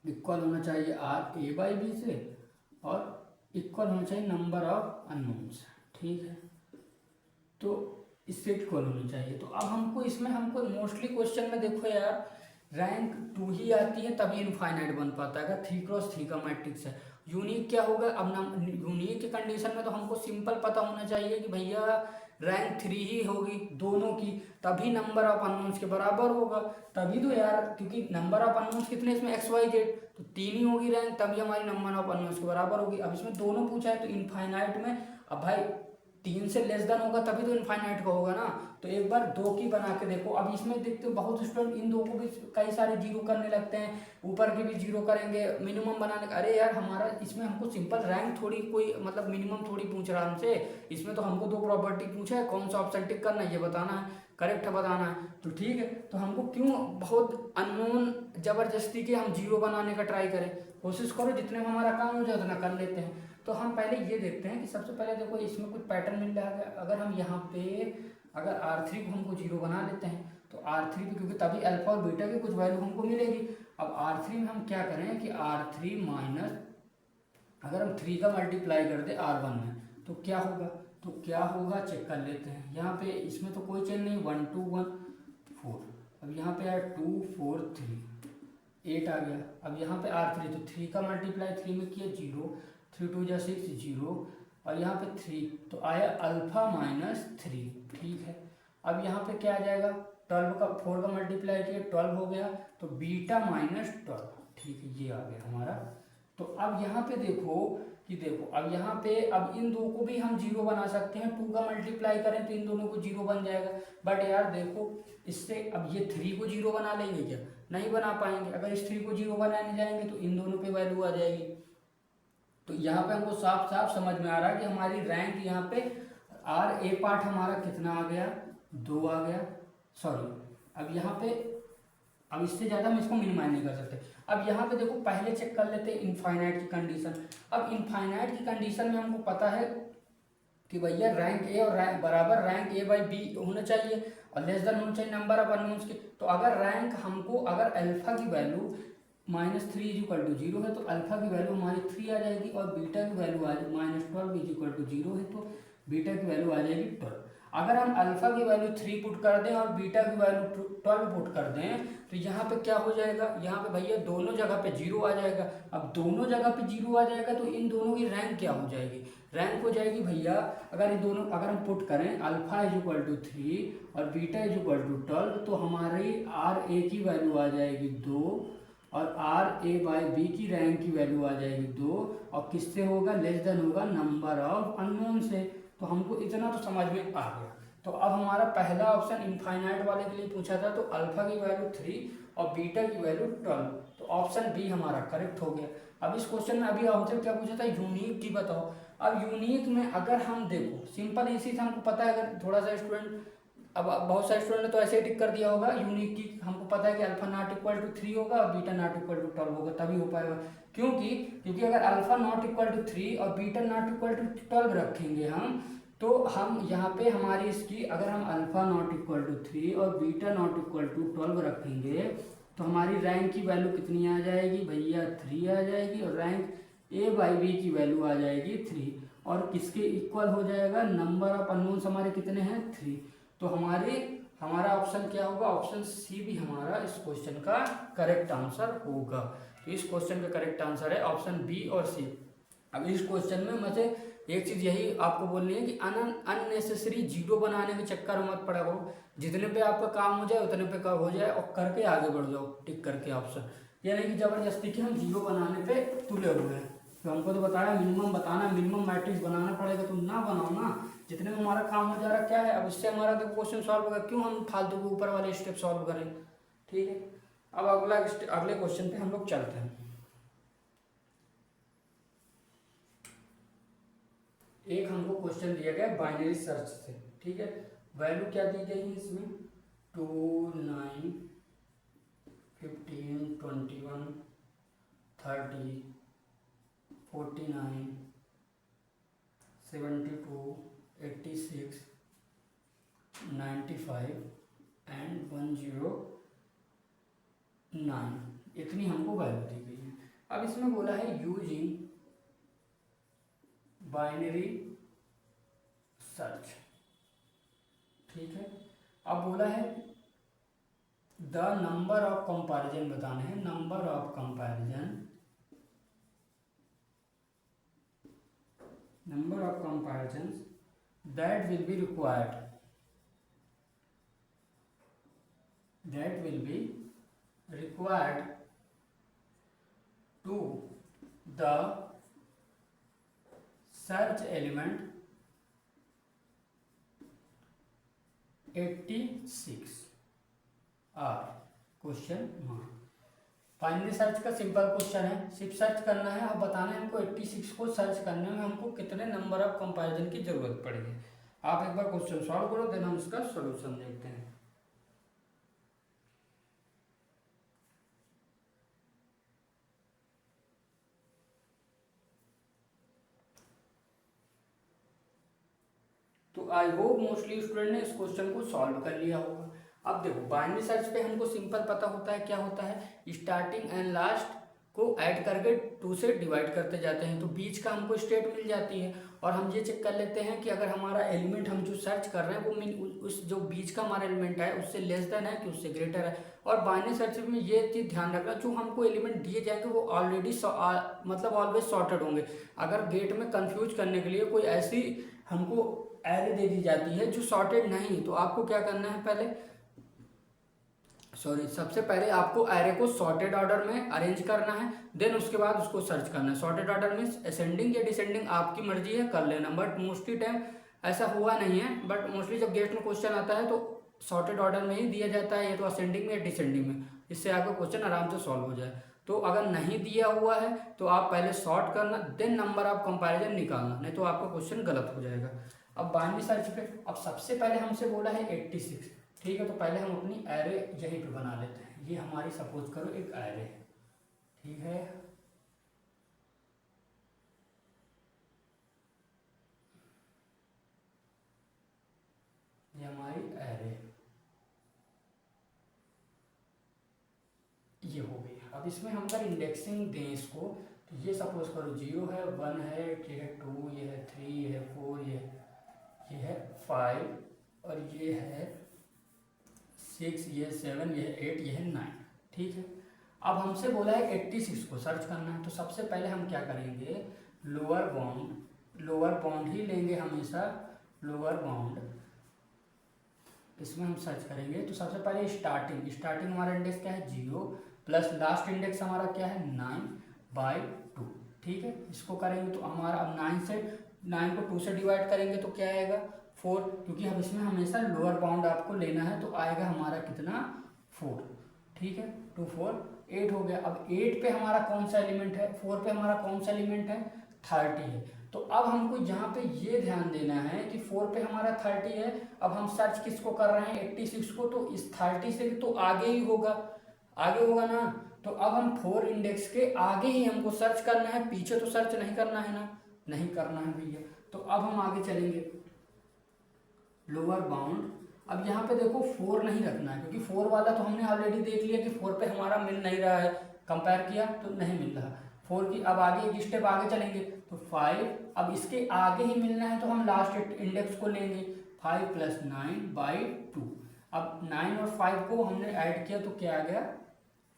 इक्वल होना चाहिए RA/B से और इक्वल होना चाहिए नंबर ऑफ अननोन्स, ठीक है। तो इससे इक्वल होनी चाहिए। तो अब हमको इसमें हमको मोस्टली क्वेश्चन में देखो यार रैंक 2 ही आती है तभी इनफाइनाइट बन पाता है, 3x3 का मैट्रिक्स है। यूनिक क्या होगा, अब यूनिक की कंडीशन में तो हमको सिंपल पता होना चाहिए कि भैया रैंक 3 ही होगी दोनों की, तभी नंबर ऑफ अननोन्स के बराबर होगा। तभी तो यार, क्योंकि नंबर ऑफ अननोन्स कितने इसमें XYZ, तो 3 ही होगी रैंक, तभी हमारी नंबर ऑफ अननोन्स के बराबर होगी। अब इसमें दोनों पूछा है तो इनफाइनाइट में अब भाई 3 से लेस देन होगा तभी तो इनफाइनाइट का होगा ना। तो एक बार 2 की बना के देखो। अब इसमें देखते हो बहुत स्टूडेंट इन 2 को भी कई सारे जीरो करने लगते हैं, ऊपर के भी जीरो करेंगे मिनिमम बनाने का। अरे यार हमारा इसमें हमको सिंपल रैंक थोड़ी कोई मतलब मिनिमम थोड़ी पूछ रहा है हमसे, इसमें तो हमको 2 प्रॉपर्टी पूछा है, कौन सा ऑप्शन टिक करना है ये बताना है, करेक्ट बताना है। तो ठीक है, तो हमको क्यों बहुत अननोन जबरदस्ती के हम जीरो बनाने का ट्राई करें। कोशिश करो जितने में हमारा काम हो जाए उतना कर लेते हैं। तो हम पहले ये देखते हैं कि सबसे पहले देखो इसमें कुछ पैटर्न मिल रहा है। अगर हम यहाँ पे अगर R3 को हमको जीरो बना लेते हैं तो R3 पे, क्योंकि तभी अल्फा और बीटा की कुछ वैल्यू हमको मिलेगी। अब R3 में हम क्या करें कि R3 माइनस अगर हम 3 का मल्टीप्लाई कर दे R1 में तो क्या होगा, तो क्या होगा चेक कर लेते हैं। यहाँ पे इसमें तो कोई चेंज नहीं, 1 2 1 4। अब यहाँ पे आया 2 4 3 8 आ गया। अब यहाँ पे R3 तो 3 का मल्टीप्लाई 3 में किया 0, 3 2 जा 6 0, और यहाँ पे 3 तो आया अल्फा माइनस 3। ठीक है, अब यहाँ पे क्या आ जाएगा, 12 का 4 का मल्टीप्लाई किया 12 हो गया, तो बीटा माइनस 12। ठीक है, ये आ गया हमारा। तो अब यहाँ पे देखो कि देखो अब यहाँ पे अब इन 2 को भी हम जीरो बना सकते हैं, 2 का मल्टीप्लाई करें तो इन दोनों को जीरो बन जाएगा। बट यार देखो इससे अब ये 3 को जीरो बना लेंगे क्या, नहीं बना पाएंगे। अगर इस 3 को जीरो बनाने जाएंगे तो इन दोनों पे वैल्यू आ जाएगी। तो यहाँ पे हमको साफ साफ समझ में आ रहा है कि हमारी रैंक यहाँ पे आर ए पार्ट हमारा कितना आ गया, 2 आ गया। सॉरी, अब यहाँ पे अब इससे ज़्यादा हम इसको मिनिमाइज नहीं कर सकते। अब यहाँ पे देखो पहले चेक कर लेते हैं इनफाइनाइट की कंडीशन। अब इनफाइनाइट की कंडीशन में हमको पता है कि भैया रैंक ए और रैंक बराबर रैंक ए बाई बी होना चाहिए और लेस देन होना चाहिए नंबर ऑफ अननोन्स के। तो अगर रैंक हमको अगर अल्फा की वैल्यू -3 = 0 है तो अल्फा की वैल्यू हमारी 3 आ जाएगी, और बीटा की वैल्यू आ -12 = 0 है तो बीटा की वैल्यू आ जाएगी 12। अगर हम अल्फा की वैल्यू 3 पुट कर दें और बीटा की वैल्यू 12 पुट कर दें तो यहाँ पे क्या हो जाएगा, यहाँ पे भैया दोनों जगह पे 0 आ जाएगा। अब दोनों जगह पे 0 आ जाएगा तो इन दोनों की रैंक क्या हो जाएगी, रैंक हो जाएगी भैया अगर इन दोनों अगर हम पुट करें अल्फा = 3 और बीटा = 12 तो हमारी आर ए की वैल्यू आ जाएगी 2 और आर ए बाई बी की रैंक की वैल्यू आ जाएगी 2, और किससे होगा, लेस देन होगा नंबर ऑफ अननोन से। तो हमको इतना तो समझ में आ गया। तो अब हमारा पहला ऑप्शन इनफाइनाइट वाले के लिए पूछा था, तो अल्फा की वैल्यू 3 और बीटा की वैल्यू 12, तो ऑप्शन बी हमारा करेक्ट हो गया। अब इस क्वेश्चन में अभी हमसे क्या पूछा था, यूनिक की बताओ। अब यूनिक में अगर हम देखो सिंपल इसी से हमको पता है, अगर थोड़ा सा स्टूडेंट अब बहुत सारे स्टूडेंट ने तो ऐसे ही टिक कर दिया होगा यूनिक की, हमको पता है कि अल्फा ≠ 3 होगा और बीटा ≠ 12 होगा तभी हो पाएगा। क्योंकि अगर अल्फा ≠ 3 और बीटा ≠ 12 रखेंगे हम, तो हम यहाँ पे हमारी इसकी अगर हम अल्फा ≠ 3 और बीटा ≠ 12 रखेंगे तो हमारी रैंक की वैल्यू कितनी आ जाएगी भैया, 3 आ जाएगी, और रैंक ए बाई बी की वैल्यू आ जाएगी 3, और किसके इक्वल हो जाएगा, नंबर ऑफ अननोन्स हमारे कितने हैं, 3। तो हमारा ऑप्शन क्या होगा, ऑप्शन सी भी हमारा इस क्वेश्चन का करेक्ट आंसर होगा। तो इस क्वेश्चन का करेक्ट आंसर है ऑप्शन बी और सी। अब इस क्वेश्चन में मुझे एक चीज़ यही आपको बोलनी है कि अननेसेसरी जीरो बनाने के चक्कर में मत पड़ा करो, जितने पे आपका काम हो जाए उतने पे हो जाए और करके आगे बढ़ जाओ टिक करके ऑप्शन। यानी कि जबरदस्ती के हम जीरो बनाने पे तुले हुए हैं। तो हमको तो बताया मिनिमम बताना, मिनिमम मैट्रिक्स बनाना पड़ेगा, तो ना बनाओ ना, जितने में हमारा काम हो जा रहा क्या है। अब इससे हमारा तो क्वेश्चन सॉल्व होगा, क्यों हम फालतू के ऊपर वाले स्टेप सॉल्व करें। ठीक है, अब अगले क्वेश्चन पे हम लोग चलते हैं। एक हमको क्वेश्चन दिया गया बाइनरी सर्च से, ठीक है। वैल्यू क्या दी गई है इसमें, 2 9 15 21 30 49 72 86 95 एंड 109, इतनी हमको वैल्यू दी गई है। अब इसमें बोला है यूजिंग बाइनरी सर्च, ठीक है। अब बोला है द नंबर ऑफ कंपैरिजन बताने हैं, number of comparison that will be required to the search element 86 are question mark. Finally search का सिंपल क्वेश्चन है, सिर्फ सर्च करना है और बताना है हमको 86 को सर्च करने में हमको कितने नंबर ऑफ कंपैरिजन की जरूरत पड़ेगी। आप एक बार क्वेश्चन सॉल्व करो, देन हम इसका सॉल्यूशन देखते हैं। तो आई होप मोस्टली स्टूडेंट ने इस क्वेश्चन को सॉल्व कर लिया होगा। अब देखो बाइनरी सर्च पे हमको सिंपल पता होता है क्या होता है, स्टार्टिंग एंड लास्ट को ऐड करके 2 से डिवाइड करते जाते हैं तो बीच का हमको स्टेट मिल जाती है। और हम ये चेक कर लेते हैं कि अगर हमारा एलिमेंट हम जो सर्च कर रहे हैं वो मीन उस जो बीच का हमारा एलिमेंट है उससे लेस देन है कि उससे ग्रेटर है। और बाइनरी सर्च में ये चीज़ ध्यान रखना, जो हमको एलिमेंट दिए जाएंगे वो ऑलरेडी मतलब ऑलवेज सॉर्टेड होंगे। अगर गेट में कंफ्यूज करने के लिए कोई ऐसी हमको एरे दे दी जाती है जो सॉर्टेड नहीं, तो आपको क्या करना है, सबसे पहले आपको एरे को सॉर्टेड ऑर्डर में अरेंज करना है, देन उसके बाद उसको सर्च करना है। सॉर्टेड ऑर्डर में असेंडिंग या डिसेंडिंग आपकी मर्जी है, कर लेना, बट मोस्टली टाइम ऐसा हुआ नहीं है। बट मोस्टली जब गेट में क्वेश्चन आता है तो सॉर्टेड ऑर्डर में ही दिया जाता है, या तो असेंडिंग में या डिसेंडिंग में, इससे आपका क्वेश्चन आराम से सॉल्व हो जाए। तो अगर नहीं दिया हुआ है तो आप पहले सॉर्ट करना, देन नंबर ऑफ कंपैरिजन निकालना, नहीं तो आपका क्वेश्चन गलत हो जाएगा। अब बाइनरी सर्च पे अब सबसे पहले हमसे बोला है 86, ठीक है, तो पहले हम अपनी एरे यहीं पे बना लेते हैं। ये हमारी सपोज करो एक एरे है, ठीक है। ये हमारी एरे ये हो गई। अब इसमें हम अगर इंडेक्सिंग दें इसको, तो ये सपोज करो 0 है, 1 है, ये है 2, ये है 3, ये है 4, ये है 5 और ये है 6, ये है 7, ये है 8, ये है 9, ठीक है। अब हमसे बोला है 86 को सर्च करना है, तो सबसे पहले हम क्या करेंगे, लोअर बाउंड ही लेंगे हमेशा, लोअर बाउंड इसमें हम सर्च करेंगे। तो सबसे पहले स्टार्टिंग हमारा इंडेक्स क्या है 0 प्लस लास्ट इंडेक्स हमारा क्या है 9/2, ठीक है। इसको करेंगे तो हमारा अब 9 को 2 से डिवाइड करेंगे तो क्या आएगा 4, क्योंकि हम इसमें हमेशा लोअर बाउंड आपको लेना है, तो आएगा हमारा कितना 4, ठीक है। 2 4 8 हो गया। अब 8 पे हमारा कौन सा एलिमेंट है, 4 पे हमारा कौन सा एलिमेंट है 30 है। तो अब हमको यहाँ पे ये ध्यान देना है कि 4 पे हमारा 30 है, अब हम सर्च किसको कर रहे हैं 86 को, तो इस 30 से तो आगे ही होगा, आगे होगा ना। तो अब हम 4 इंडेक्स के आगे ही हमको सर्च करना है, पीछे तो सर्च नहीं करना है ना, नहीं करना है भैया। तो अब हम आगे चलेंगे, लोअर बाउंड। अब यहाँ पे देखो 4 नहीं रखना है, क्योंकि 4 वाला तो हमने ऑलरेडी देख लिया कि 4 पे हमारा मिल नहीं रहा है, कंपेयर किया तो नहीं मिल रहा 4 की। अब आगे एक स्टेप आगे चलेंगे तो 5, अब इसके आगे ही मिलना है तो हम लास्ट इंडेक्स को लेंगे 5 + 9/2। अब 9 और 5 को हमने ऐड किया तो क्या आ गया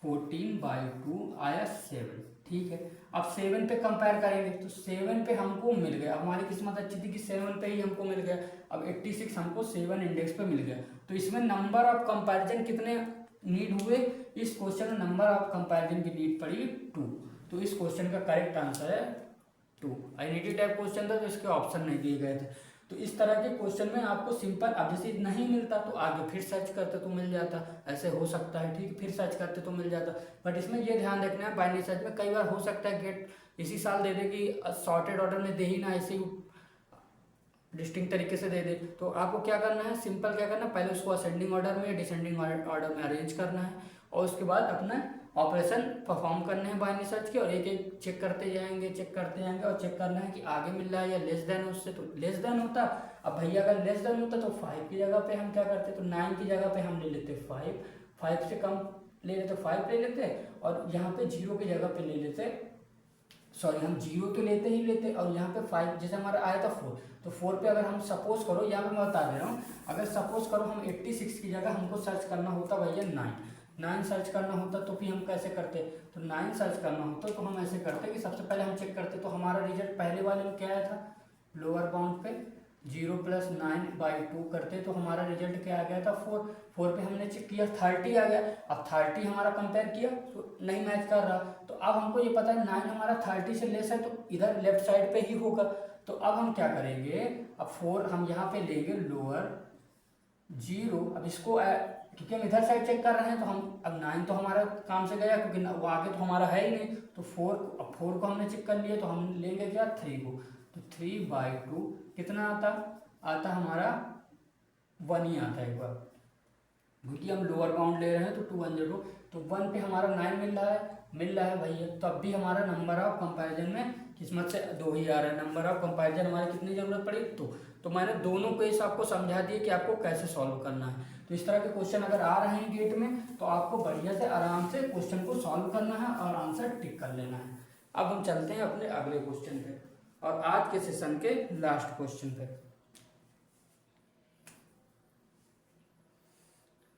14/2 आया 7, ठीक है। अब 7 पे कंपेयर करेंगे तो 7 पे हमको मिल गया, हमारी किस्मत अच्छी थी कि 7 पे ही हमको मिल गया। अब 86 हमको 7 इंडेक्स पे मिल गया, तो इसमें नंबर ऑफ कंपैरिजन कितने नीड हुए, इस क्वेश्चन में नंबर ऑफ कंपैरिजन की नीड पड़ी 2। तो इस क्वेश्चन का करेक्ट आंसर है 2। आइडेंटिटी टाइप क्वेश्चन था तो इसके ऑप्शन नहीं दिए गए थे। तो इस तरह के क्वेश्चन में आपको सिंपल, अब जैसे नहीं मिलता तो आगे फिर सर्च करते तो मिल जाता, ऐसे हो सकता है, ठीक, फिर सर्च करते तो मिल जाता। बट इसमें ये ध्यान रखना है बाइनरी सर्च में कई बार हो सकता है गेट इसी साल दे दे कि सॉर्टेड ऑर्डर में दे ही ना, ऐसे ही डिस्टिंक्ट तरीके से दे दे। तो आपको क्या करना है, सिंपल क्या करना है, पहले उसको असेंडिंग ऑर्डर में या डिसेंडिंग ऑर्डर में अरेंज करना है, और उसके बाद अपना ऑपरेशन परफॉर्म करने हैं बाइनरी सर्च के, और एक एक चेक करते जाएंगे और चेक करना है कि आगे मिल रहा है या लेस देन उससे, तो लेस देन होता। अब भैया अगर लेस देन होता तो 5 की जगह पे हम क्या करते, तो 9 की जगह पे हम ले लेते 5 से कम ले लेते 5 ले लेते, और यहाँ पे 0 की जगह पे ले लेते, सॉरी हम 0 तो लेते ही लेते, और यहाँ पे 5 जैसे हमारा आया था 4, तो 4 पे अगर हम सपोज करो, यहाँ पे मैं बता दे रहा हूँ, अगर सपोज करो हम 86 की जगह हमको सर्च करना होता भैया 9 सर्च करना होता, तो फिर हम कैसे करते, तो 9 सर्च करना होता तो हम ऐसे करते कि सबसे पहले हम चेक करते, तो हमारा रिजल्ट पहले वाले में क्या आया था, लोअर बाउंड पे 0 + 9/2 करते तो हमारा रिजल्ट क्या आ गया था 4 पे हमने चेक किया 30 आ गया। अब 30 हमारा कंपेयर किया तो नहीं मैच कर रहा, तो अब हमको ये पता है 9 हमारा 30 से लेस है, तो इधर लेफ्ट साइड पे ही होगा। तो अब हम क्या करेंगे, अब 4 हम यहाँ पे लेंगे लोअर जीरो। अब इसको क्योंकि हम इधर साइड चेक कर रहे हैं तो हम अब 9 तो हमारा काम से गया, क्योंकि वो आगे तो हमारा है ही नहीं। तो 4, अब 4 को हमने चेक कर लिया तो हम लेंगे क्या 3 को। तो 3/2 कितना आता, आता हमारा 1 ही आता है एक बार, क्योंकि हम लोअर बाउंड ले रहे हैं तो 2 1 0। तो 1 पे हमारा 9 मिल रहा है भैया। तो अब भी हमारा नंबर ऑफ कंपैरिजन में किस्मत से 2 ही आ रहा है। नंबर ऑफ कंपैरिजन हमारे कितनी ज़रूरत पड़ी, तो मैंने दोनों केस आपको समझा दिए कि आपको कैसे सॉल्व करना है। तो इस तरह के क्वेश्चन अगर आ रहे हैं गेट में तो आपको बढ़िया से आराम से क्वेश्चन को सॉल्व करना है और आंसर टिक कर लेना है। अब हम चलते हैं अपने अगले क्वेश्चन पे और आज के सेशन के लास्ट क्वेश्चन पे।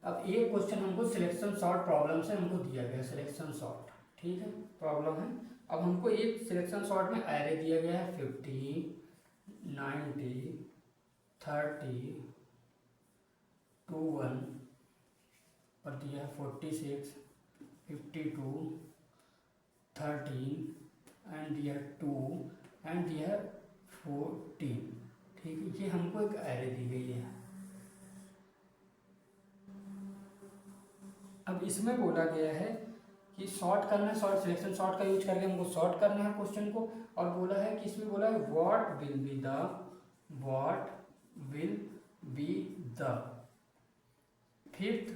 अब एक क्वेश्चन हमको सिलेक्शन सॉर्ट प्रॉब्लम से हमको दिया गया, सिलेक्शन सॉर्ट, ठीक है, प्रॉब्लम है। अब हमको एक सिलेक्शन सॉर्ट में एरे दिया गया है 15, 90, 30, 21 और दिया है 46, 52, 13 एंड दिया है 2 एंड दिया है 14, ठीक है। ये हमको एक एरे दी गई है। अब इसमें बोला गया है कि सॉर्ट करना है, सॉर्ट सिलेक्शन सॉर्ट का यूज करके हमको सॉर्ट करना है क्वेश्चन को। और बोला है कि इसमें बोला है what will be the fifth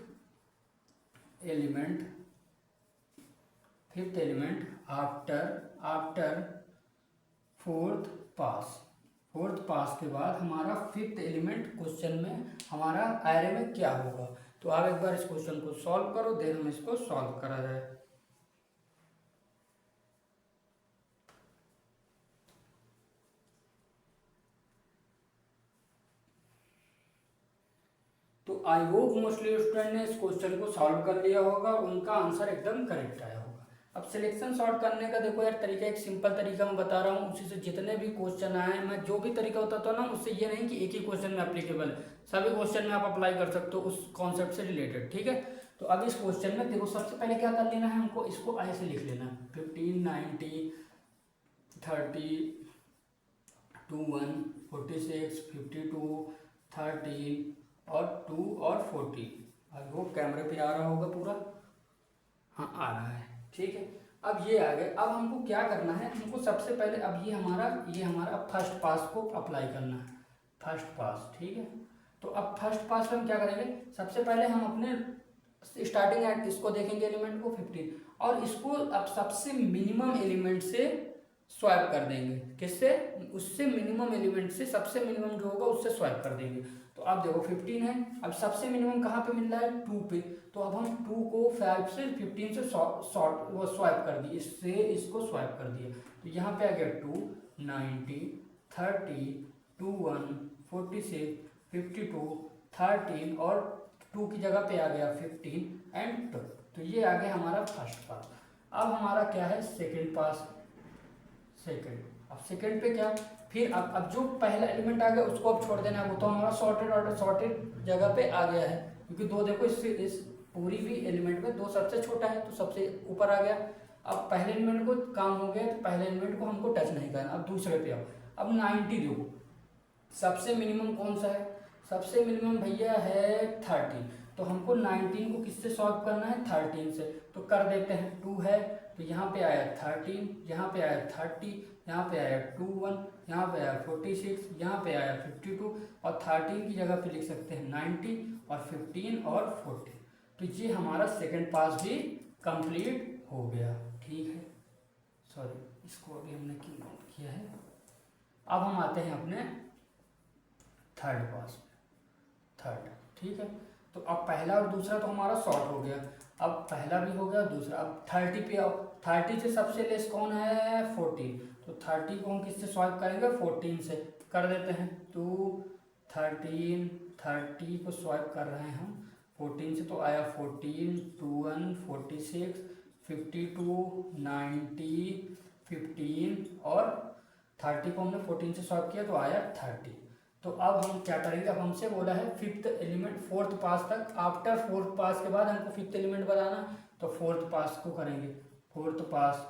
element after fourth pass के बाद हमारा फिफ्थ एलिमेंट क्वेश्चन में हमारा एरे में क्या होगा। तो आप एक बार इस क्वेश्चन को सॉल्व करो, देन हम इसको सॉल्व करा जाए। तो आई होप मोस्टली स्टूडेंट ने इस क्वेश्चन को सॉल्व कर लिया होगा, उनका आंसर एकदम करेक्ट आया होगा। अब सिलेक्शन सॉर्ट करने का देखो यार तरीका, एक सिंपल तरीका मैं बता रहा हूँ, उसी से जितने भी क्वेश्चन आए, मैं जो भी तरीका बताता हूँ ना उससे ये नहीं कि एक ही क्वेश्चन में एप्लीकेबल है, सभी क्वेश्चन में आप अप्लाई कर सकते हो उस कॉन्सेप्ट से रिलेटेड, ठीक है। तो अब इस क्वेश्चन में देखो सबसे पहले क्या कर लेना है हमको, इसको ऐसे लिख लेना है 15, 90, 30, 21, 46, 52, 13 और 2 और 14। अब वो कैमरे पे आ रहा होगा पूरा, हाँ आ रहा है, ठीक है। अब ये आ गए। अब हमको क्या करना है, हमको सबसे पहले अब ये हमारा फर्स्ट पास को अप्लाई करना है, फर्स्ट पास, ठीक है। तो अब फर्स्ट पास में हम क्या करेंगे, सबसे पहले हम अपने स्टार्टिंग एट इसको देखेंगे एलिमेंट को 15 और इसको अब सबसे मिनिमम एलिमेंट से स्वैप कर देंगे। किससे, उससे मिनिमम एलिमेंट से, सबसे मिनिमम जो होगा उससे स्वैप कर देंगे। तो अब देखो 15 है, अब सबसे मिनिमम कहाँ पे मिल रहा है 2 पे, तो अब हम 2 को 5 से 15 से शॉर्ट वो स्वैप कर दिए, इससे इसको स्वैप कर दिया। तो यहाँ पे आ गया 2, 90, 30, 21, 46, 52, 13 और 2 की जगह पे आ गया 15 एंड 2। तो ये आ गया हमारा फर्स्ट पास। अब हमारा क्या है सेकेंड पास, अब सेकेंड पे क्या, फिर अब जो पहला एलिमेंट आ गया उसको अब छोड़ देना है, वो तो हमारा सॉर्टेड जगह पे आ गया है, क्योंकि 2 देखो इस पूरी भी एलिमेंट में 2 सबसे छोटा है तो सबसे ऊपर आ गया। अब पहले एलिमेंट को काम हो गया तो पहले एलिमेंट को हमको टच नहीं करना। अब दूसरे पे आओ, अब 90 देखो सबसे मिनिमम कौन सा है, सबसे मिनिमम भैया है 13, तो हमको 19 को किससे सॉल्व करना है 13 से, तो कर देते हैं। 2 है तो यहाँ पे आया 13, यहाँ पे आया 30, यहाँ पे आया 21, यहाँ पे आया 46, यहाँ पे आया 52 और 13 की जगह पे लिख सकते हैं 90 और 15 और 14। तो ये हमारा सेकंड पास भी कंप्लीट हो गया, ठीक है। सॉरी इसको अभी हमने काउंट किया है। अब हम आते हैं अपने थर्ड पास, थर्ड, ठीक है। तो अब पहला और दूसरा तो हमारा सॉर्ट हो गया, अब पहला भी हो गया दूसरा। अब 30 पे आओ, 30 से सबसे लेस कौन है 14, तो 30 को हम किससे सॉल्व करेंगे 14 से, कर देते हैं। तो 13, 30 को सॉल्व कर रहे हैं हम 14 से, तो आया 14, 21, 46, 52, 90, 15 और 30 को हमने 14 से सॉल्व किया तो आया 30। तो अब हम क्या करेंगे, अब हमसे बोला है फिफ्थ एलिमेंट फोर्थ पास तक, आफ्टर फोर्थ पास के बाद हमको फिफ्थ एलिमेंट बताना, तो फोर्थ पास को करेंगे, फोर्थ पास,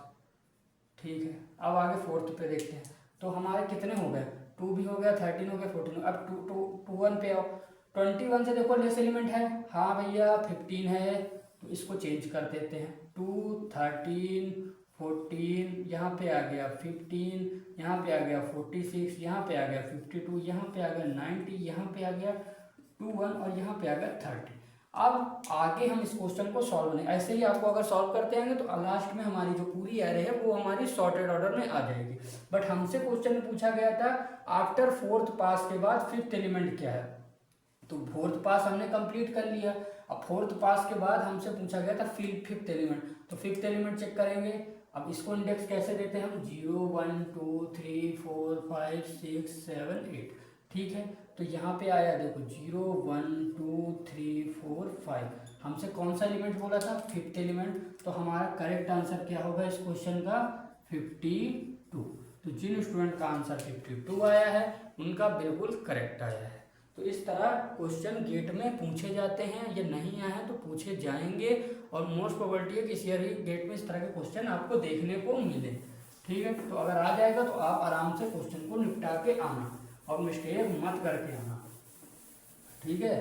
ठीक है। अब आगे फोर्थ पे देखते हैं, तो हमारे कितने हो गए 2 भी हो गया, 13 हो गया, 14 हो गया। अब 21 पे आओ, 21 से देखो लेस एलिमेंट है, हाँ भैया 15 है, तो इसको चेंज कर देते हैं। 2 13 14, यहाँ पे आ गया 15, यहाँ पे आ गया 46, यहाँ पे आ गया 52, यहाँ पे आ गया 90, यहाँ पे आ गया 21 और यहाँ पे आ गया 30। अब आगे हम इस क्वेश्चन को सॉल्व नहीं, ऐसे ही आपको अगर सॉल्व करते आएंगे तो लास्ट में हमारी जो पूरी एरे है वो हमारी सॉर्टेड ऑर्डर में आ जाएगी। बट हमसे क्वेश्चन में पूछा गया था आफ्टर फोर्थ पास के बाद फिफ्थ एलिमेंट क्या है, तो फोर्थ पास हमने कंप्लीट कर लिया। अब फोर्थ पास के बाद हमसे पूछा गया था फिफ्थ एलिमेंट, तो फिफ्थ एलिमेंट चेक करेंगे। अब इसको इंडेक्स कैसे देते हैं हम, 0 1 2 3 4 5 6 7 8, ठीक है। तो यहाँ पे आया देखो 0 1 2 3 4 5, हमसे कौन सा एलिमेंट बोला था, फिफ्थ एलिमेंट, तो हमारा करेक्ट आंसर क्या होगा इस क्वेश्चन का, 52। तो जिन स्टूडेंट का आंसर 52 आया है उनका बिल्कुल करेक्ट आया है। तो इस तरह क्वेश्चन गेट में पूछे जाते हैं, ये नहीं आए हैं तो पूछे जाएंगे, और मोस्ट प्रोबेबिलिटी है कि इस ईयर गेट में इस तरह के क्वेश्चन आपको देखने को मिले, ठीक है। तो अगर आ जाएगा तो आप आराम से क्वेश्चन को निपटा के आना और मिस्टेक मत करके आना, ठीक है।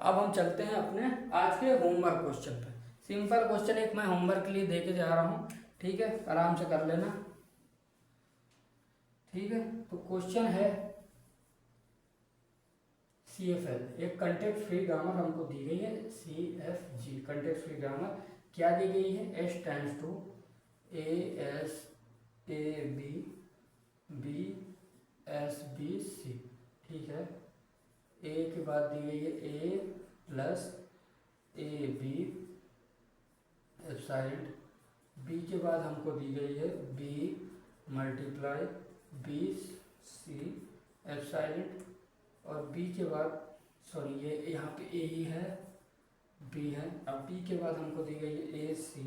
अब हम चलते हैं अपने आज के होमवर्क क्वेश्चन पे। सिंपल क्वेश्चन एक मैं होमवर्क के लिए दे के जा रहा हूँ, ठीक है, आराम से कर लेना, ठीक है। तो क्वेश्चन है CFL, एक कंटेक्ट फ्री ग्रामर हमको दी गई है, CFG कंटेक्ट फ्री ग्रामर क्या दी गई है, S stands to AS AB B S B C, ठीक है। A के बाद दी गई है A plus AB epsilon, B के बाद हमको दी गई है B multiply B C epsilon, और B के बाद सॉरी ये यहाँ पे A ही है, B है। अब B के बाद हमको दी गई है A C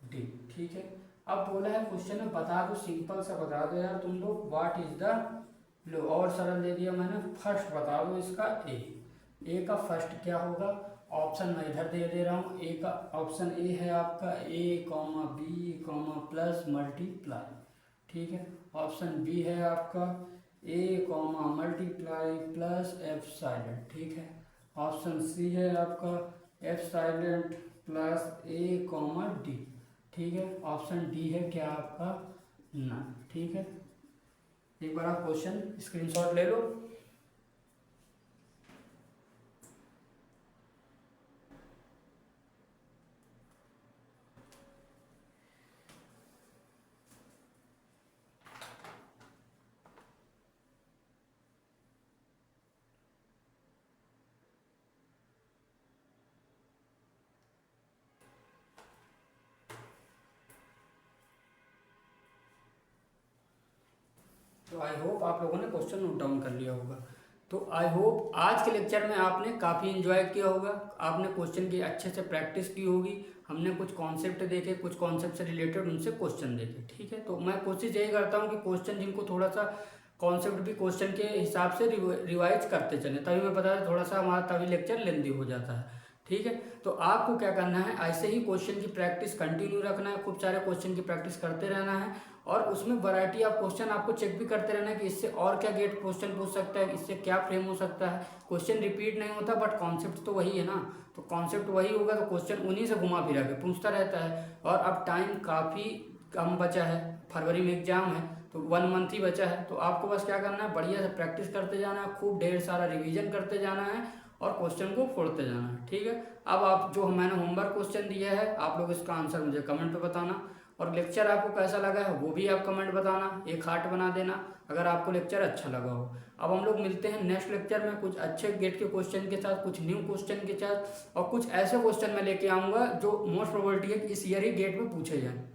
D, ठीक है। अब बोला है क्वेश्चन में बता दो, सिंपल सा बता दो यार तुम लोग, व्हाट इज द, लो और सरल दे दिया मैंने, फर्स्ट बता दो इसका A का फर्स्ट क्या होगा, ऑप्शन मैं इधर दे रहा हूँ। A का ऑप्शन A है आपका A B प्लस मल्टीप्लाई, ठीक है। ऑप्शन B है आपका A मल्टीप्लाई प्लस एप्सिलॉन, ठीक है। ऑप्शन C है आपका एप्सिलॉन प्लस A D, ठीक है। ऑप्शन D है क्या आपका, ना, ठीक है। एक बार आप क्वेश्चन स्क्रीनशॉट ले लो। तो आई होप आप लोगों ने क्वेश्चन नोट डाउन कर लिया होगा। तो आई होप आज के लेक्चर में आपने काफ़ी इन्जॉय किया होगा, आपने क्वेश्चन की अच्छे से प्रैक्टिस की होगी, हमने कुछ कॉन्सेप्ट देखे, कुछ कॉन्सेप्ट से रिलेटेड उनसे क्वेश्चन देखे, ठीक है। तो मैं कोशिश यही करता हूँ कि क्वेश्चन जिनको थोड़ा सा कॉन्सेप्ट भी क्वेश्चन के हिसाब से रिवाइज करते चले, तभी मैं पता है थोड़ा सा हमारा तभी लेक्चर लेंदी हो जाता है, ठीक है। तो आपको क्या करना है, ऐसे ही क्वेश्चन की प्रैक्टिस कंटिन्यू रखना है, खूब सारे क्वेश्चन की प्रैक्टिस करते रहना है, और उसमें वैरायटी ऑफ क्वेश्चन आपको चेक भी करते रहना है कि इससे और क्या गेट क्वेश्चन पूछ सकता है, इससे क्या फ्रेम हो सकता है। क्वेश्चन रिपीट नहीं होता बट कॉन्सेप्ट तो वही है ना, तो कॉन्सेप्ट वही होगा तो क्वेश्चन उन्हीं से घुमा फिरा के पूछता रहता है। और अब टाइम काफ़ी कम बचा है, फरवरी में एग्जाम है तो 1 मंथ ही बचा है, तो आपको बस क्या करना है, बढ़िया से प्रैक्टिस करते जाना है, खूब ढेर सारा रिवीजन करते जाना है और क्वेश्चन को फोड़ते जाना है, ठीक है। अब आप जो मैंने होमवर्क क्वेश्चन दिया है आप लोग इसका आंसर मुझे कमेंट पे बताना, और लेक्चर आपको कैसा लगा है वो भी आप कमेंट बताना, एक हार्ट बना देना अगर आपको लेक्चर अच्छा लगा हो। अब हम लोग मिलते हैं नेक्स्ट लेक्चर में कुछ अच्छे गेट के क्वेश्चन के साथ, कुछ न्यू क्वेश्चन के साथ, और कुछ ऐसे क्वेश्चन मैं लेके आऊँगा जो मोस्ट प्रोबेबिलिटी है कि इस ईयर ही गेट में पूछे जाएँ,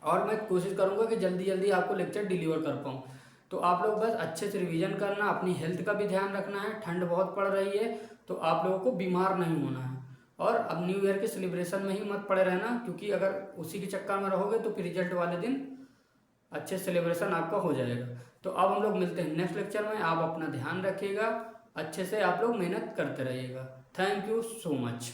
और मैं कोशिश करूँगा कि जल्दी जल्दी आपको लेक्चर डिलीवर कर पाऊँ। तो आप लोग बस अच्छे से रिवीजन करना, अपनी हेल्थ का भी ध्यान रखना है, ठंड बहुत पड़ रही है तो आप लोगों को बीमार नहीं होना है, और अब न्यू ईयर के सेलिब्रेशन में ही मत पड़े रहना, क्योंकि अगर उसी के चक्कर में रहोगे तो फिर रिजल्ट वाले दिन अच्छे सेलिब्रेशन आपका हो जाएगा। तो अब हम लोग मिलते हैं नेक्स्ट लेक्चर में, आप अपना ध्यान रखिएगा, अच्छे से आप लोग मेहनत करते रहिएगा। Thank you so much.